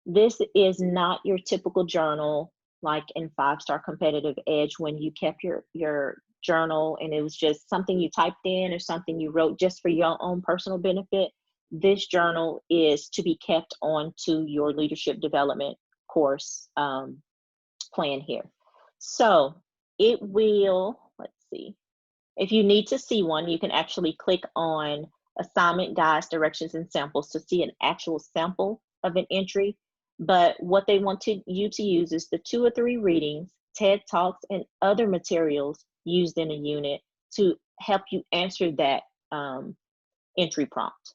This is not your typical journal like in 5-Star Competitive Edge when you kept your journal and it was just something you typed in or something you wrote just for your own personal benefit. This journal is to be kept onto your leadership development course plan here. So it will, let's see, if you need to see one, you can actually click on assignment guides, directions, and samples to see an actual sample of an entry. But what they want you to use is the 2 or 3 readings, TED Talks, and other materials used in a unit to help you answer that entry prompt.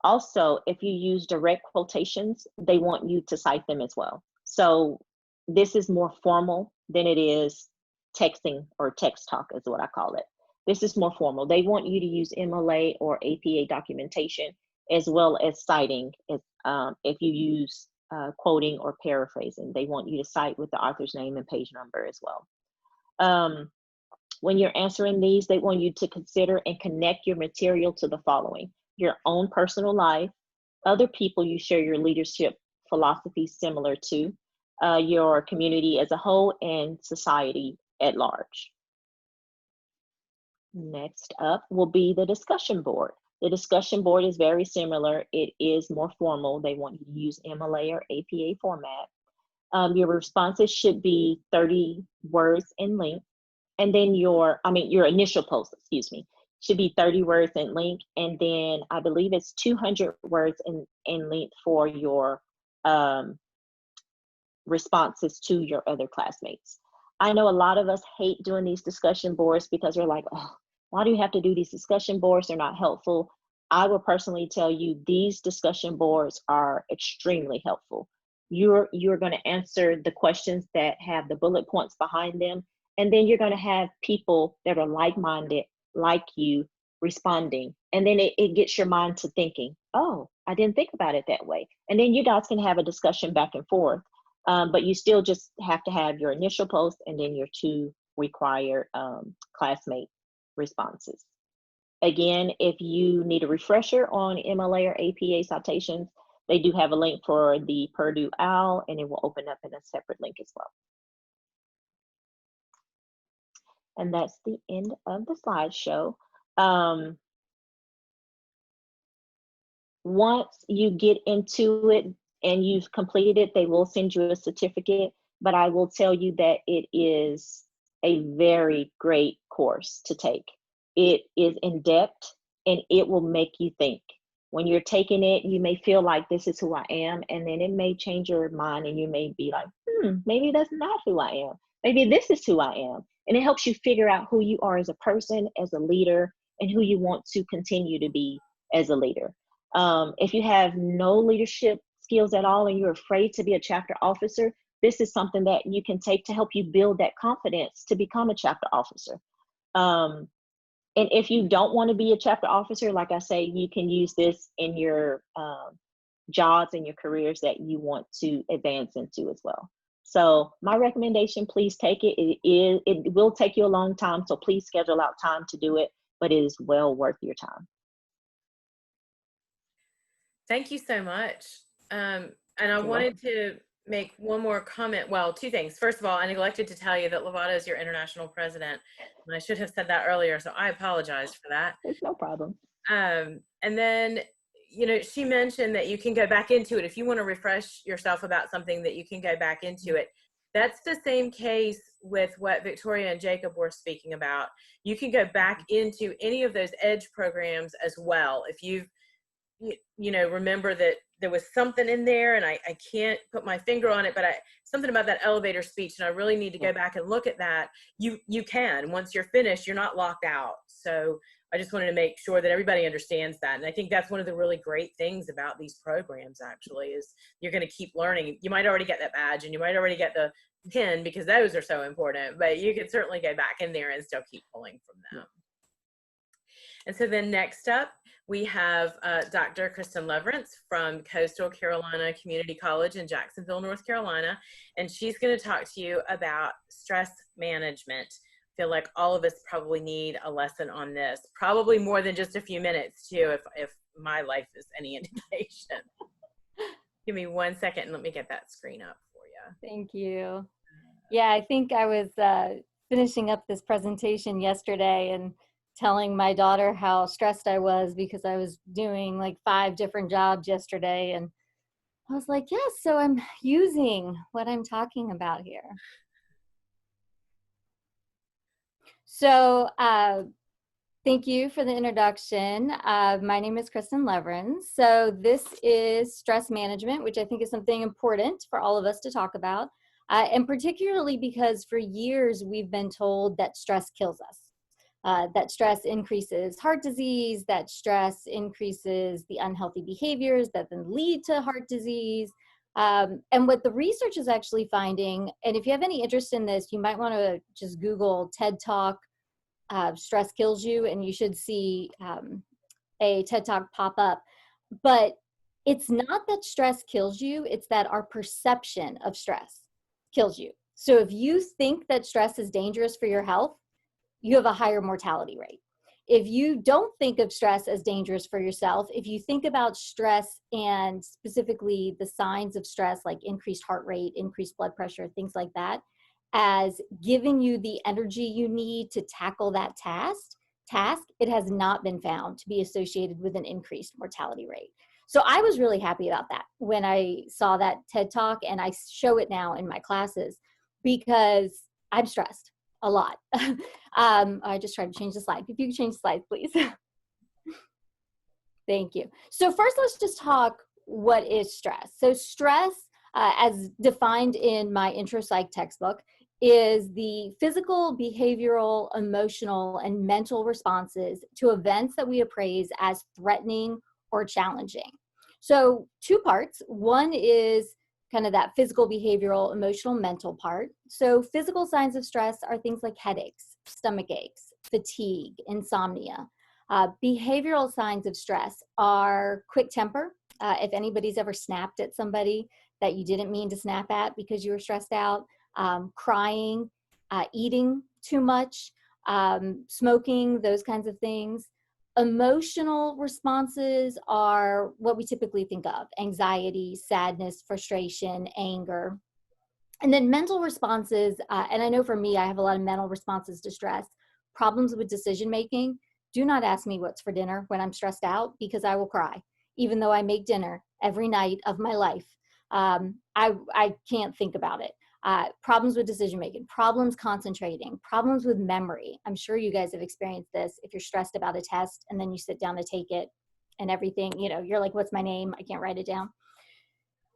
Also, if you use direct quotations, they want you to cite them as well. So this is more formal than it is texting or text talk is what I call it. This is more formal. They want you to use MLA or APA documentation as well as citing. If you use quoting or paraphrasing, they want you to cite with the author's name and page number as well. When you're answering these, they want you to consider and connect your material to the following: your own personal life, other people you share your leadership philosophy similar to, your community as a whole, and society at large. Next up will be the discussion board. The discussion board is very similar. It is more formal. They want you to use MLA or APA format. Your responses should be 30 words in length. And then your initial post, should be 30 words in length. And then I believe it's 200 words in length for your responses to your other classmates. I know a lot of us hate doing these discussion boards because we're like, oh, why do you have to do these discussion boards? They're not helpful. I will personally tell you these discussion boards are extremely helpful. You're going to answer the questions that have the bullet points behind them, and then you're going to have people that are like-minded, like you, responding. And then it gets your mind to thinking, oh, I didn't think about it that way. And then you guys can have a discussion back and forth. But you still just have to have your initial post and then your 2 required classmate responses. Again, if you need a refresher on MLA or APA citations, they do have a link for the Purdue OWL, and it will open up in a separate link as well. And that's the end of the slideshow. Once you get into it and you've completed it, they will send you a certificate, but I will tell you that it is a very great course to take. It is in depth and it will make you think. When you're taking it, you may feel like this is who I am, and then it may change your mind and you may be like, maybe that's not who I am. Maybe this is who I am. And it helps you figure out who you are as a person, as a leader, and who you want to continue to be as a leader. If you have no leadership skills at all and you're afraid to be a chapter officer, this is something that you can take to help you build that confidence to become a chapter officer. And if you don't want to be a chapter officer, like I say, you can use this in your jobs and your careers that you want to advance into as well. So my recommendation, please take it. It will take you a long time, so please schedule out time to do it, but it is well worth your time. Thank you so much. And I wanted to make one more comment. Well, 2 things. First of all, I neglected to tell you that Lovato is your international president, and I should have said that earlier, so I apologize for that. It's no problem. And then, she mentioned that you can go back into it. If you want to refresh yourself about something, that you can go back into it. That's the same case with what Victoria and Jacob were speaking about. You can go back into any of those EDGE programs as well. If you've remember that there was something in there, and I can't put my finger on it, but something about that elevator speech, and I really need to go back and look at that. You can, once you're finished, you're not locked out. So I just wanted to make sure that everybody understands that. And I think that's one of the really great things about these programs, actually, is you're going to keep learning. You might already get that badge, and you might already get the pin, because those are so important, but you can certainly go back in there and still keep pulling from them. And so then next up, we have Dr. Kristen Leverance from Coastal Carolina Community College in Jacksonville, North Carolina. And she's going to talk to you about stress management. I feel like all of us probably need a lesson on this, probably more than just a few minutes too, if my life is any indication. Give me 1 second and let me get that screen up for you. Thank you. Yeah, I think I was finishing up this presentation yesterday and telling my daughter how stressed I was because I was doing like 5 different jobs yesterday. And I was like, yes, so I'm using what I'm talking about here. So thank you for the introduction. My name is Kristen Leverance. So this is stress management, which I think is something important for all of us to talk about. And particularly because for years we've been told that stress kills us, that stress increases heart disease, that stress increases the unhealthy behaviors that then lead to heart disease. And what the research is actually finding, and if you have any interest in this, you might want to just Google TED Talk, stress kills you, and you should see a TED Talk pop up. But it's not that stress kills you, it's that our perception of stress kills you. So if you think that stress is dangerous for your health, you have a higher mortality rate. If you don't think of stress as dangerous for yourself, if you think about stress and specifically the signs of stress like increased heart rate, increased blood pressure, things like that, as giving you the energy you need to tackle that task, it has not been found to be associated with an increased mortality rate. So I was really happy about that when I saw that TED Talk, and I show it now in my classes because I'm stressed a lot. I just tried to change the slide. If you could change the slide, please. Thank you. So first, let's just talk what is stress. So stress, as defined in my intro psych textbook, is the physical, behavioral, emotional, and mental responses to events that we appraise as threatening or challenging. So 2 parts. One is kind of that physical, behavioral, emotional, mental part. So physical signs of stress are things like headaches, stomach aches, fatigue, insomnia. Behavioral signs of stress are quick temper. If anybody's ever snapped at somebody that you didn't mean to snap at because you were stressed out, crying, eating too much, smoking, those kinds of things. Emotional responses are what we typically think of: anxiety, sadness, frustration, anger. And then mental responses, and I know for me, I have a lot of mental responses to stress. Problems with decision making. Do not ask me what's for dinner when I'm stressed out, because I will cry, even though I make dinner every night of my life. I can't think about it. Problems with decision making, problems concentrating, problems with memory. I'm sure you guys have experienced this. If you're stressed about a test and then you sit down to take it and everything, you know, you're like, what's my name? I can't write it down.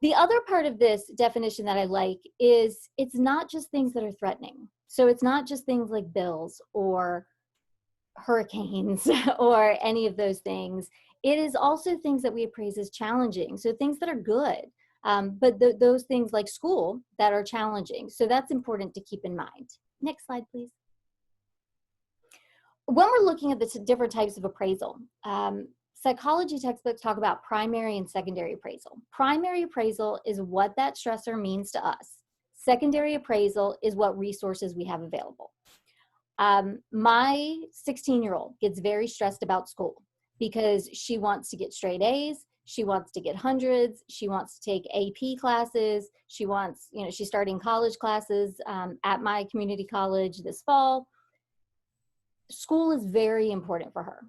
The other part of this definition that I like is it's not just things that are threatening. So it's not just things like bills or hurricanes or any of those things. It is also things that we appraise as challenging. So things that are good. But those things like school that are challenging. So that's important to keep in mind. Next slide, please. When we're looking at the different types of appraisal, psychology textbooks talk about primary and secondary appraisal. Primary appraisal is what that stressor means to us. Secondary appraisal is what resources we have available. My 16-year-old gets very stressed about school because she wants to get straight A's. She wants to get hundreds. She wants to take AP classes. She wants, you know, she's starting college classes at my community college this fall. School is very important for her.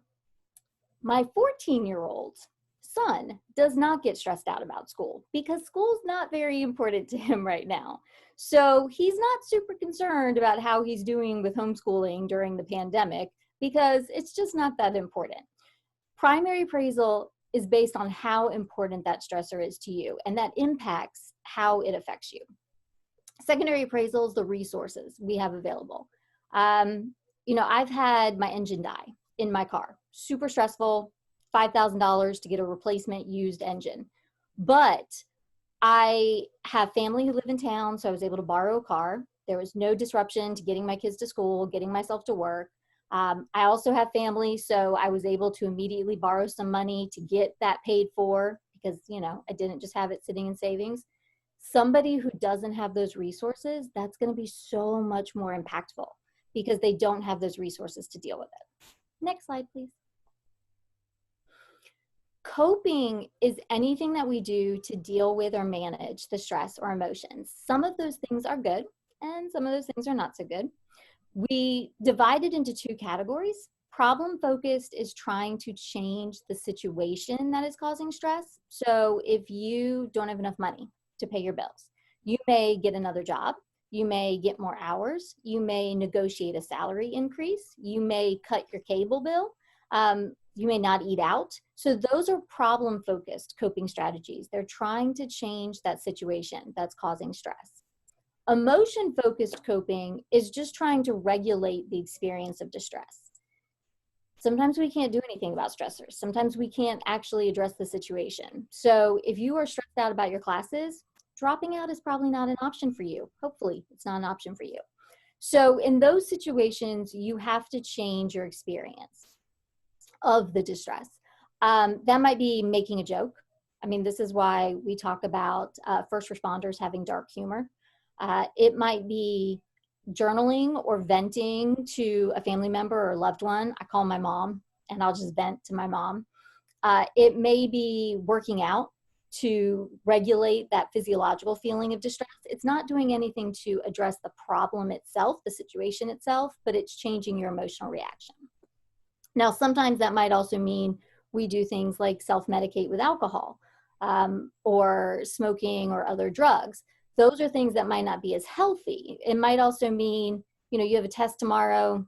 My 14-year-old son does not get stressed out about school because school's not very important to him right now. So he's not super concerned about how he's doing with homeschooling during the pandemic because it's just not that important. Primary appraisal is based on how important that stressor is to you, and that impacts how it affects you. Secondary appraisal is the resources we have available. You know, I've had my engine die in my car. Super stressful, $5,000 to get a replacement used engine. But I have family who live in town, so I was able to borrow a car. There was no disruption to getting my kids to school, getting myself to work. I also have family, so I was able to immediately borrow some money to get that paid for because, you know, I didn't just have it sitting in savings. Somebody who doesn't have those resources, that's going to be so much more impactful because they don't have those resources to deal with it. Next slide, please. Coping is anything that we do to deal with or manage the stress or emotions. Some of those things are good and some of those things are not so good. We divide it into two categories. Problem focused is trying to change the situation that is causing stress. So if you don't have enough money to pay your bills, you may get another job, you may get more hours, you may negotiate a salary increase, you may cut your cable bill, you may not eat out. So those are problem focused coping strategies. They're trying to change that situation that's causing stress. Emotion focused coping is just trying to regulate the experience of distress. Sometimes we can't do anything about stressors. Sometimes we can't actually address the situation. So if you are stressed out about your classes, dropping out is probably not an option for you. Hopefully it's not an option for you. So in those situations, you have to change your experience of the distress. That might be making a joke. I mean, this is why we talk about first responders having dark humor. It might be journaling or venting to a family member or loved one. I call my mom and I'll just vent to my mom. It may be working out to regulate that physiological feeling of distress. It's not doing anything to address the problem itself, the situation itself, but it's changing your emotional reaction. Now, sometimes that might also mean we do things like self-medicate with alcohol or smoking or other drugs. Those are things that might not be as healthy. It might also mean, you know, you have a test tomorrow,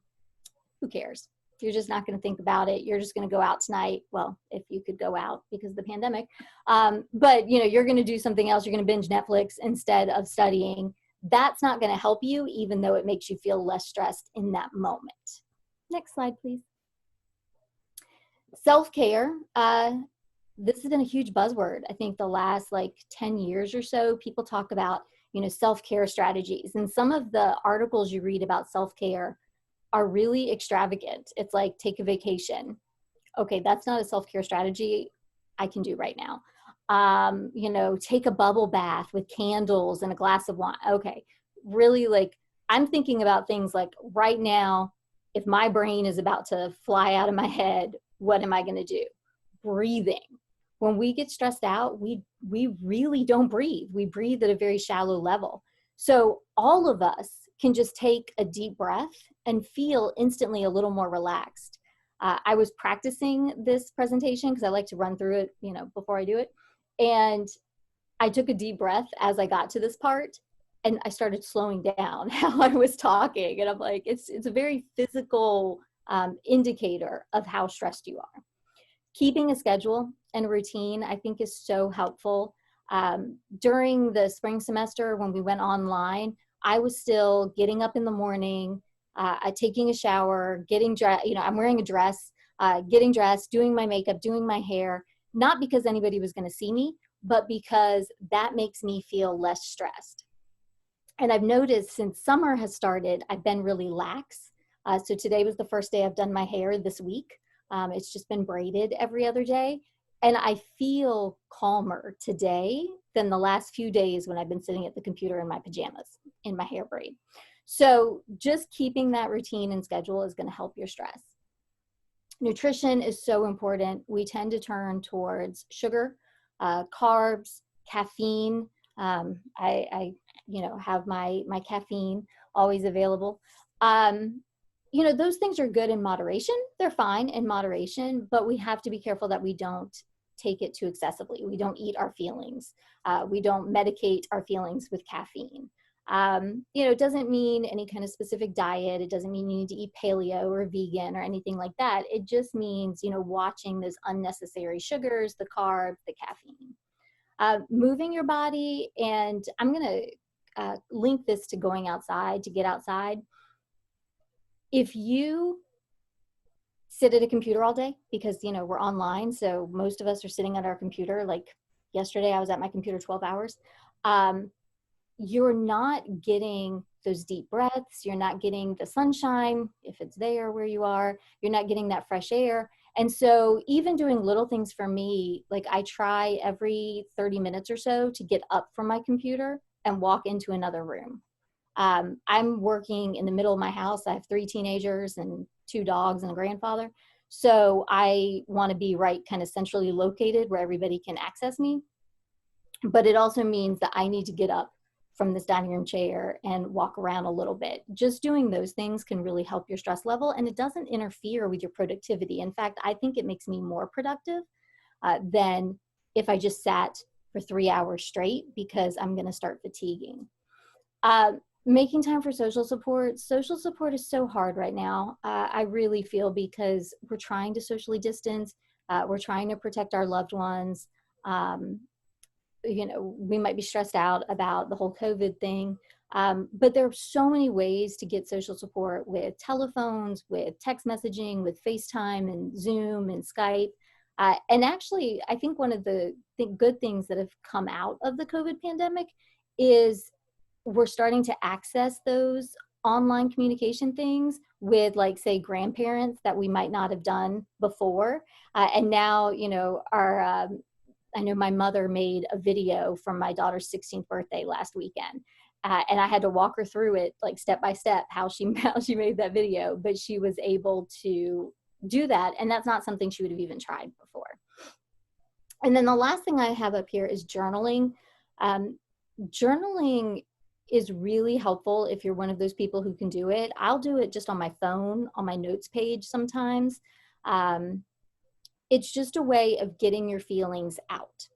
who cares? You're just not going to think about it. You're just going to go out tonight. Well, if you could go out because of the pandemic. But, you know, you're going to do something else. You're going to binge Netflix instead of studying. That's not going to help you, even though it makes you feel less stressed in that moment. Next slide, please. Self-care. This has been a huge buzzword. I think the last like 10 years or so, people talk about, you know, self-care strategies. And some of the articles you read about self-care are really extravagant. It's like, take a vacation. Okay, that's not a self-care strategy I can do right now. You know, take a bubble bath with candles and a glass of wine. Okay, really, like, I'm thinking about things like right now, if my brain is about to fly out of my head, what am I going to do? Breathing. When we get stressed out, we really don't breathe. We breathe at a very shallow level. So all of us can just take a deep breath and feel instantly a little more relaxed. I was practicing this presentation because I like to run through it, you know, before I do it. And I took a deep breath as I got to this part and I started slowing down how I was talking. And I'm like, it's a very physical indicator of how stressed you are. Keeping a schedule and a routine, I think, is so helpful. During the spring semester, when we went online, I was still getting up in the morning, taking a shower, getting dressed. You know, I'm wearing a dress, getting dressed, doing my makeup, doing my hair, not because anybody was going to see me, but because that makes me feel less stressed. And I've noticed since summer has started, I've been really lax. So today was the first day I've done my hair this week. It's just been braided every other day. And I feel calmer today than the last few days when I've been sitting at the computer in my pajamas, in my hair braid. So just keeping that routine and schedule is going to help your stress. Nutrition is so important. We tend to turn towards sugar, carbs, caffeine. I you know, have my caffeine always available. You know, those things are good in moderation. They're fine in moderation, but we have to be careful that we don't take it too excessively. We don't eat our feelings. We don't medicate our feelings with caffeine. You know, it doesn't mean any kind of specific diet. It doesn't mean you need to eat paleo or vegan or anything like that. It just means, you know, watching those unnecessary sugars, the carbs, the caffeine. Moving your body, and I'm going to link this to going outside, to get outside. If you sit at a computer all day, because, you know, we're online, so most of us are sitting at our computer. Like yesterday, I was at my computer 12 hours. You're not getting those deep breaths. You're not getting the sunshine, if it's there where you are. You're not getting that fresh air. And so even doing little things for me, like I try every 30 minutes or so to get up from my computer and walk into another room. I'm working in the middle of my house. I have 3 teenagers and 2 dogs and a grandfather. So I want to be right kind of centrally located where everybody can access me. But it also means that I need to get up from this dining room chair and walk around a little bit. Just doing those things can really help your stress level, and it doesn't interfere with your productivity. In fact, I think it makes me more productive than if I just sat for 3 hours straight, because I'm going to start fatiguing. Making time for social support. Social support is so hard right now. I really feel, because we're trying to socially distance. We're trying to protect our loved ones. You know, we might be stressed out about the whole COVID thing, but there are so many ways to get social support, with telephones, with text messaging, with FaceTime and Zoom and Skype. And actually, I think one of the good things that have come out of the COVID pandemic is we're starting to access those online communication things with, like, say, grandparents that we might not have done before. And now, you know, I know my mother made a video from my daughter's 16th birthday last weekend. And I had to walk her through it, like, step by step, how she made that video, but she was able to do that. And that's not something she would have even tried before. And then the last thing I have up here is journaling. Journaling is really helpful if you're one of those people who can do it. I'll do it just on my phone, on my notes page sometimes. It's just a way of getting your feelings out.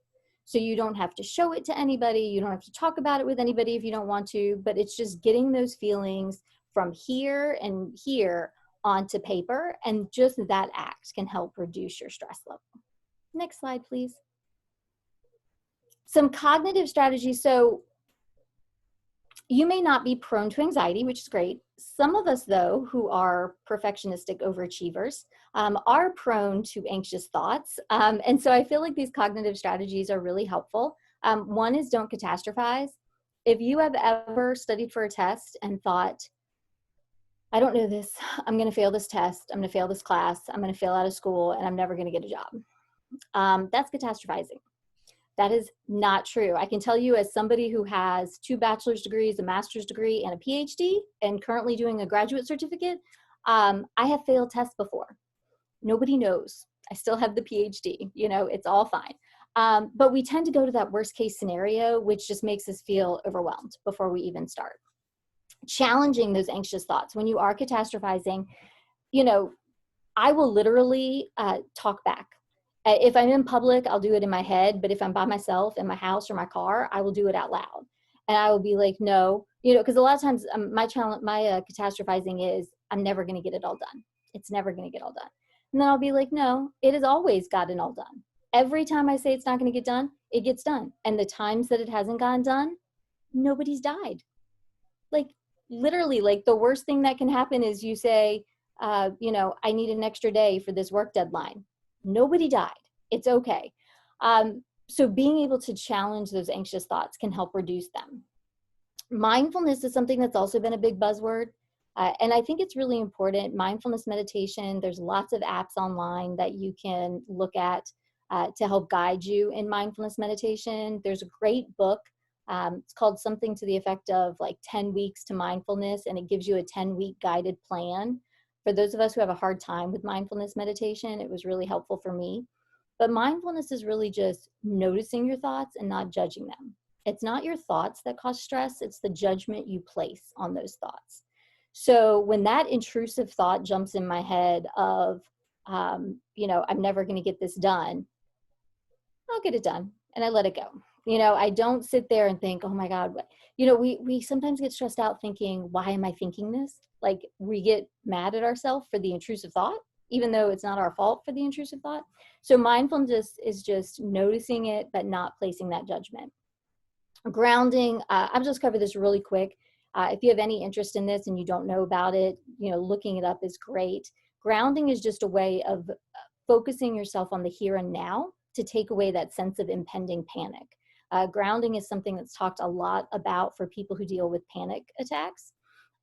So you don't have to show it to anybody. You don't have to talk about it with anybody if you don't want to, but it's just getting those feelings from here and here onto paper. And just that act can help reduce your stress level. Next slide, please. Some cognitive strategies. So you may not be prone to anxiety, which is great. Some of us, though, who are perfectionistic overachievers, are prone to anxious thoughts. And so I feel like these cognitive strategies are really helpful. One is don't catastrophize. If you have ever studied for a test and thought, I don't know this, I'm going to fail this test, I'm going to fail this class, I'm going to fail out of school, and I'm never going to get a job. That's catastrophizing. That is not true. I can tell you, as somebody who has 2 bachelor's degrees, a master's degree, and a PhD, and currently doing a graduate certificate, I have failed tests before. Nobody knows. I still have the PhD, you know, it's all fine. But we tend to go to that worst case scenario, which just makes us feel overwhelmed before we even start. Challenging those anxious thoughts. When you are catastrophizing, you know, I will literally talk back. If I'm in public, I'll do it in my head, but if I'm by myself in my house or my car, I will do it out loud. And I will be like, no, you know, because a lot of times my catastrophizing is, I'm never going to get it all done. It's never going to get all done. And then I'll be like, no, it has always gotten all done. Every time I say it's not going to get done, it gets done. And the times that it hasn't gotten done, nobody's died. Like, literally, like, the worst thing that can happen is you say, you know, I need an extra day for this work deadline. Nobody died. It's okay. So being able to challenge those anxious thoughts can help reduce them. Mindfulness is something that's also been a big buzzword. And I think it's really important. Mindfulness meditation, there's lots of apps online that you can look at to help guide you in mindfulness meditation. There's a great book. It's called something to the effect of like 10 weeks to mindfulness, and it gives you a 10-week guided plan. For those of us who have a hard time with mindfulness meditation, it was really helpful for me. But mindfulness is really just noticing your thoughts and not judging them. It's not your thoughts that cause stress, it's the judgment you place on those thoughts. So when that intrusive thought jumps in my head of, you know, I'm never going to get this done, I'll get it done and I let it go. You know, I don't sit there and think, oh my God, you know, we sometimes get stressed out thinking, why am I thinking this? Like, we get mad at ourselves for the intrusive thought, even though it's not our fault for the intrusive thought. So mindfulness is just noticing it, but not placing that judgment. Grounding, I'll just cover this really quick. If you have any interest in this and you don't know about it, you know, looking it up is great. Grounding is just a way of focusing yourself on the here and now to take away that sense of impending panic. Grounding is something that's talked a lot about for people who deal with panic attacks.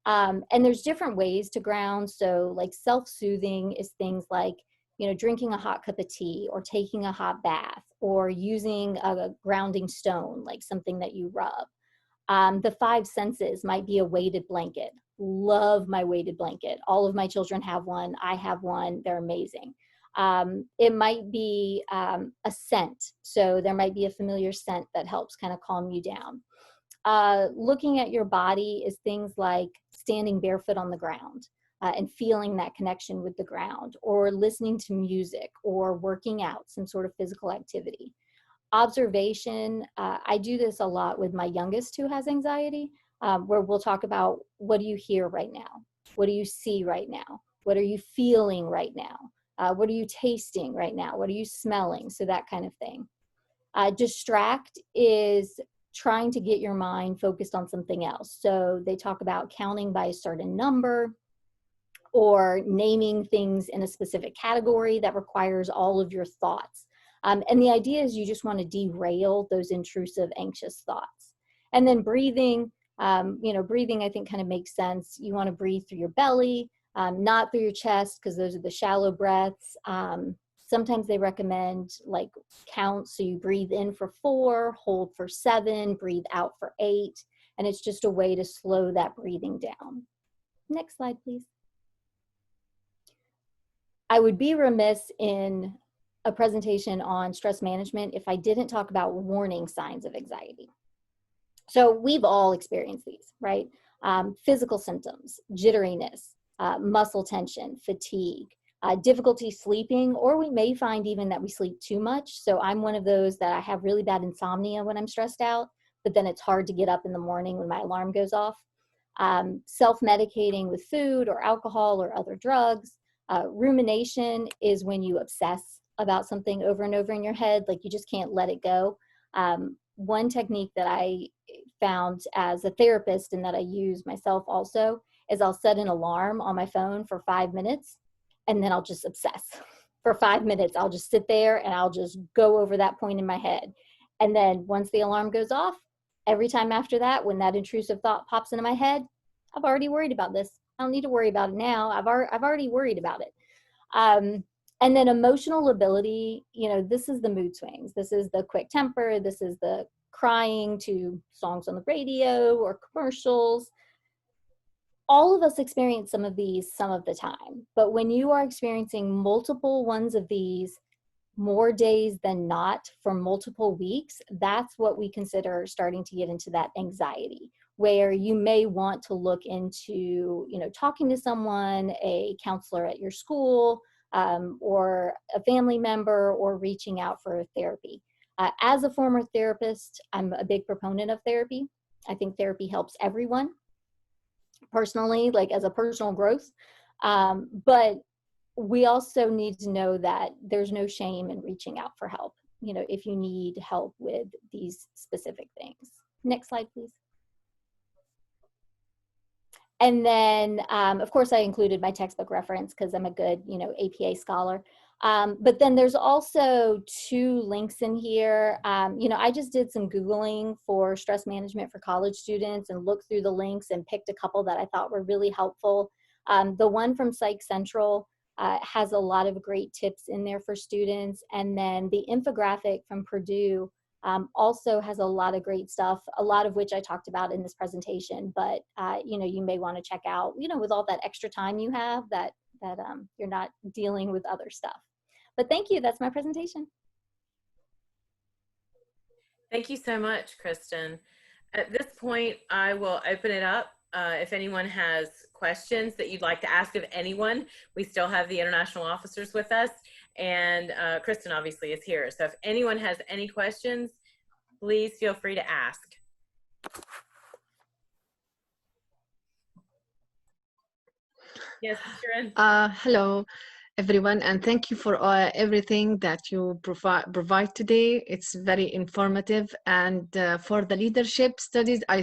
And there's different ways to ground. So like self-soothing is things like, drinking a hot cup of tea or taking a hot bath or using a grounding stone, like something that you rub. The 5 senses might be a weighted blanket. Love my weighted blanket. All of my children have one. I have one. They're amazing. It might be a scent. So there might be a familiar scent that helps kind of calm you down. Looking at your body is things like standing barefoot on the ground and feeling that connection with the ground, or listening to music, or working out, some sort of physical activity. Observation, I do this a lot with my youngest who has anxiety, where we'll talk about, what do you hear right now? What do you see right now? What are you feeling right now? What are you tasting right now? What are you smelling? So that kind of thing. Distract is trying to get your mind focused on something else. So they talk about counting by a certain number, or naming things in a specific category that requires all of your thoughts. And the idea is you just want to derail those intrusive, anxious thoughts. And then breathing, breathing I think kind of makes sense. You want to breathe through your belly, not through your chest, because those are the shallow breaths. Sometimes they recommend like counts. So you breathe in for 4, hold for 7, breathe out for 8. And it's just a way to slow that breathing down. Next slide, please. I would be remiss in a presentation on stress management if I didn't talk about warning signs of anxiety. So we've all experienced these, right? Physical symptoms, jitteriness, muscle tension, fatigue, difficulty sleeping, or we may find even that we sleep too much. So I'm one of those that I have really bad insomnia when I'm stressed out, but then it's hard to get up in the morning when my alarm goes off. Self-medicating with food or alcohol or other drugs. Rumination is when you obsess about something over and over in your head, like you just can't let it go. One technique that I found as a therapist and that I use myself also is I'll set an alarm on my phone for 5 minutes, and then I'll just obsess for 5 minutes. I'll just sit there and I'll just go over that point in my head. And then once the alarm goes off, every time after that, when that intrusive thought pops into my head, I've already worried about this. I don't need to worry about it now. I've already worried about it. And then emotional lability, this is the mood swings. This is the quick temper. This is the crying to songs on the radio or commercials. All of us experience some of these some of the time. But when you are experiencing multiple ones of these more days than not for multiple weeks, that's what we consider starting to get into that anxiety, where you may want to look into, talking to someone, a counselor at your school, or a family member, or reaching out for therapy. As a former therapist, I'm a big proponent of therapy. I think therapy helps everyone personally, like as a personal growth. But we also need to know that there's no shame in reaching out for help, if you need help with these specific things. Next slide, please. And then, of course, I included my textbook reference because I'm a good, APA scholar. But then there's also 2 links in here. I just did some Googling for stress management for college students and looked through the links and picked a couple that I thought were really helpful. The one from Psych Central has a lot of great tips in there for students. And then the infographic from Purdue also has a lot of great stuff, a lot of which I talked about in this presentation, but you may want to check out, with all that extra time you have, that you're not dealing with other stuff. But thank you, that's my presentation. Thank you so much, Kristen. At this point, I will open it up. If anyone has questions that you'd like to ask of anyone, we still have the international officers with us, and Kristen obviously is here. So if anyone has any questions, please feel free to ask. Yes, Sharon. Hello, everyone, and thank you for everything that you provide today. It's very informative, and for the leadership studies I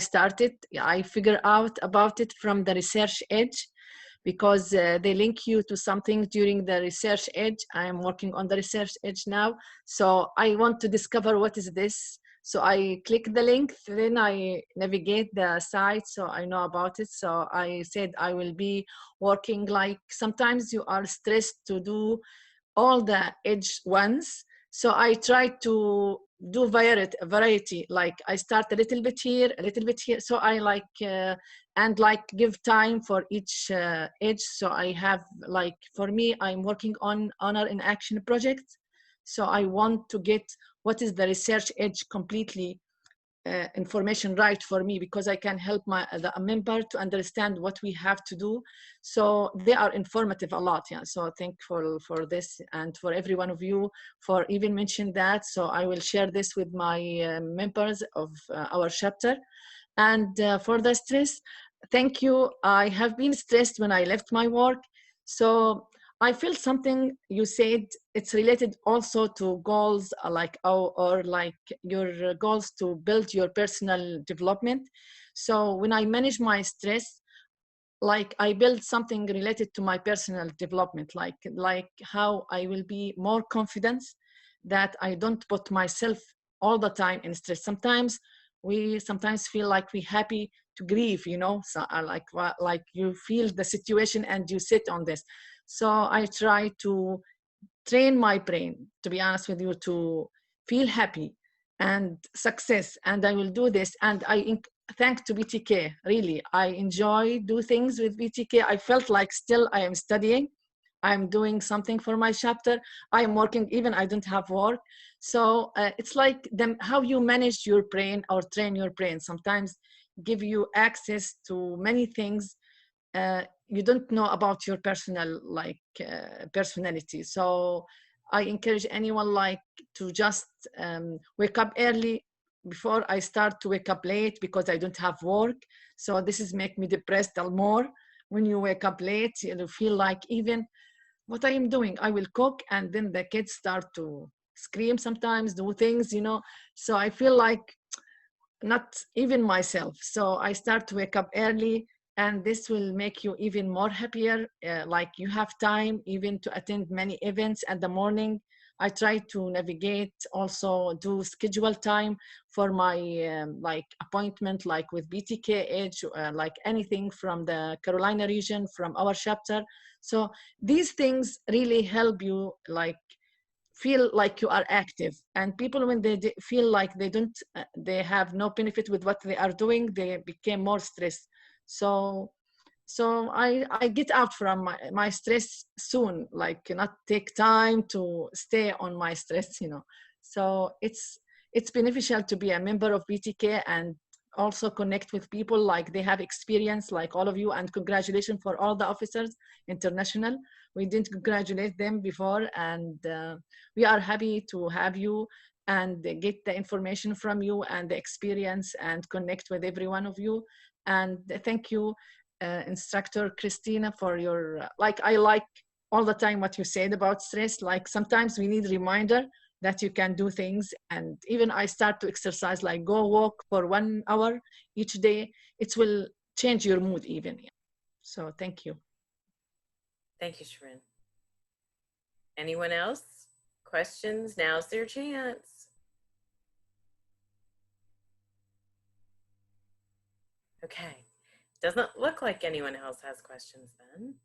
figured out about it from the Research Edge, because they link you to something during the Research Edge. I'm working on the Research Edge now, so I want to discover what is this. So I click the link, then I navigate the site so I know about it. So I said I will be working, like sometimes you are stressed to do all the edge ones. So I try to do variety. Like I start a little bit here, a little bit here. So I like, and like give time for each edge. So I have like, for me, I'm working on Honor in Action project. So I want to get what is the research edge completely information right for me, because I can help the member to understand what we have to do. So they are informative a lot. Yeah. So thankful for this and for every one of you for even mentioning that. So I will share this with my members of our chapter. And for the stress, thank you. I have been stressed when I left my work. So I feel something you said, it's related also to goals, like, or like your goals to build your personal development. So when I manage my stress, like I build something related to my personal development, like how I will be more confident, that I don't put myself all the time in stress. Sometimes we feel like we happy to grieve, you know, so like you feel the situation and you sit on this. So I try to train my brain, to be honest with you, to feel happy and success. And I will do this. And thanks to BTK, really, I enjoy do things with BTK. I felt like still I am studying. I'm doing something for my chapter. I'm working, even I don't have work. So it's like how you manage your brain or train your brain sometimes give you access to many things you don't know about your personal personality. So I encourage anyone like to just wake up early before I start to wake up late because I don't have work. So this is make me depressed a more. When you wake up late, you feel like even what I am doing, I will cook and then the kids start to scream sometimes, do things, you know. So I feel like not even myself. So I start to wake up early, and this will make you even more happier. Like you have time even to attend many events at the morning. I try to navigate, also do schedule time for my like appointment, like with BTK Edge, like anything from the Carolina region, from our chapter. So these things really help you like feel like you are active. And people, when they feel like they don't they have no benefit with what they are doing, they became more stressed. So I get out from my stress soon, like not take time to stay on my stress, you know. So it's beneficial to be a member of BTK and also connect with people like they have experience like all of you. And congratulations for all the officers international. We didn't congratulate them before, and we are happy to have you and get the information from you and the experience and connect with every one of you. And thank you, instructor Christina, for your I like all the time what you said about stress. Like sometimes we need reminder that you can do things. And even I start to exercise, like go walk for 1 hour each day. It will change your mood even. So thank you. Thank you, Shirin. Anyone else? Questions? Now's their chance. Okay. Doesn't look like anyone else has questions then.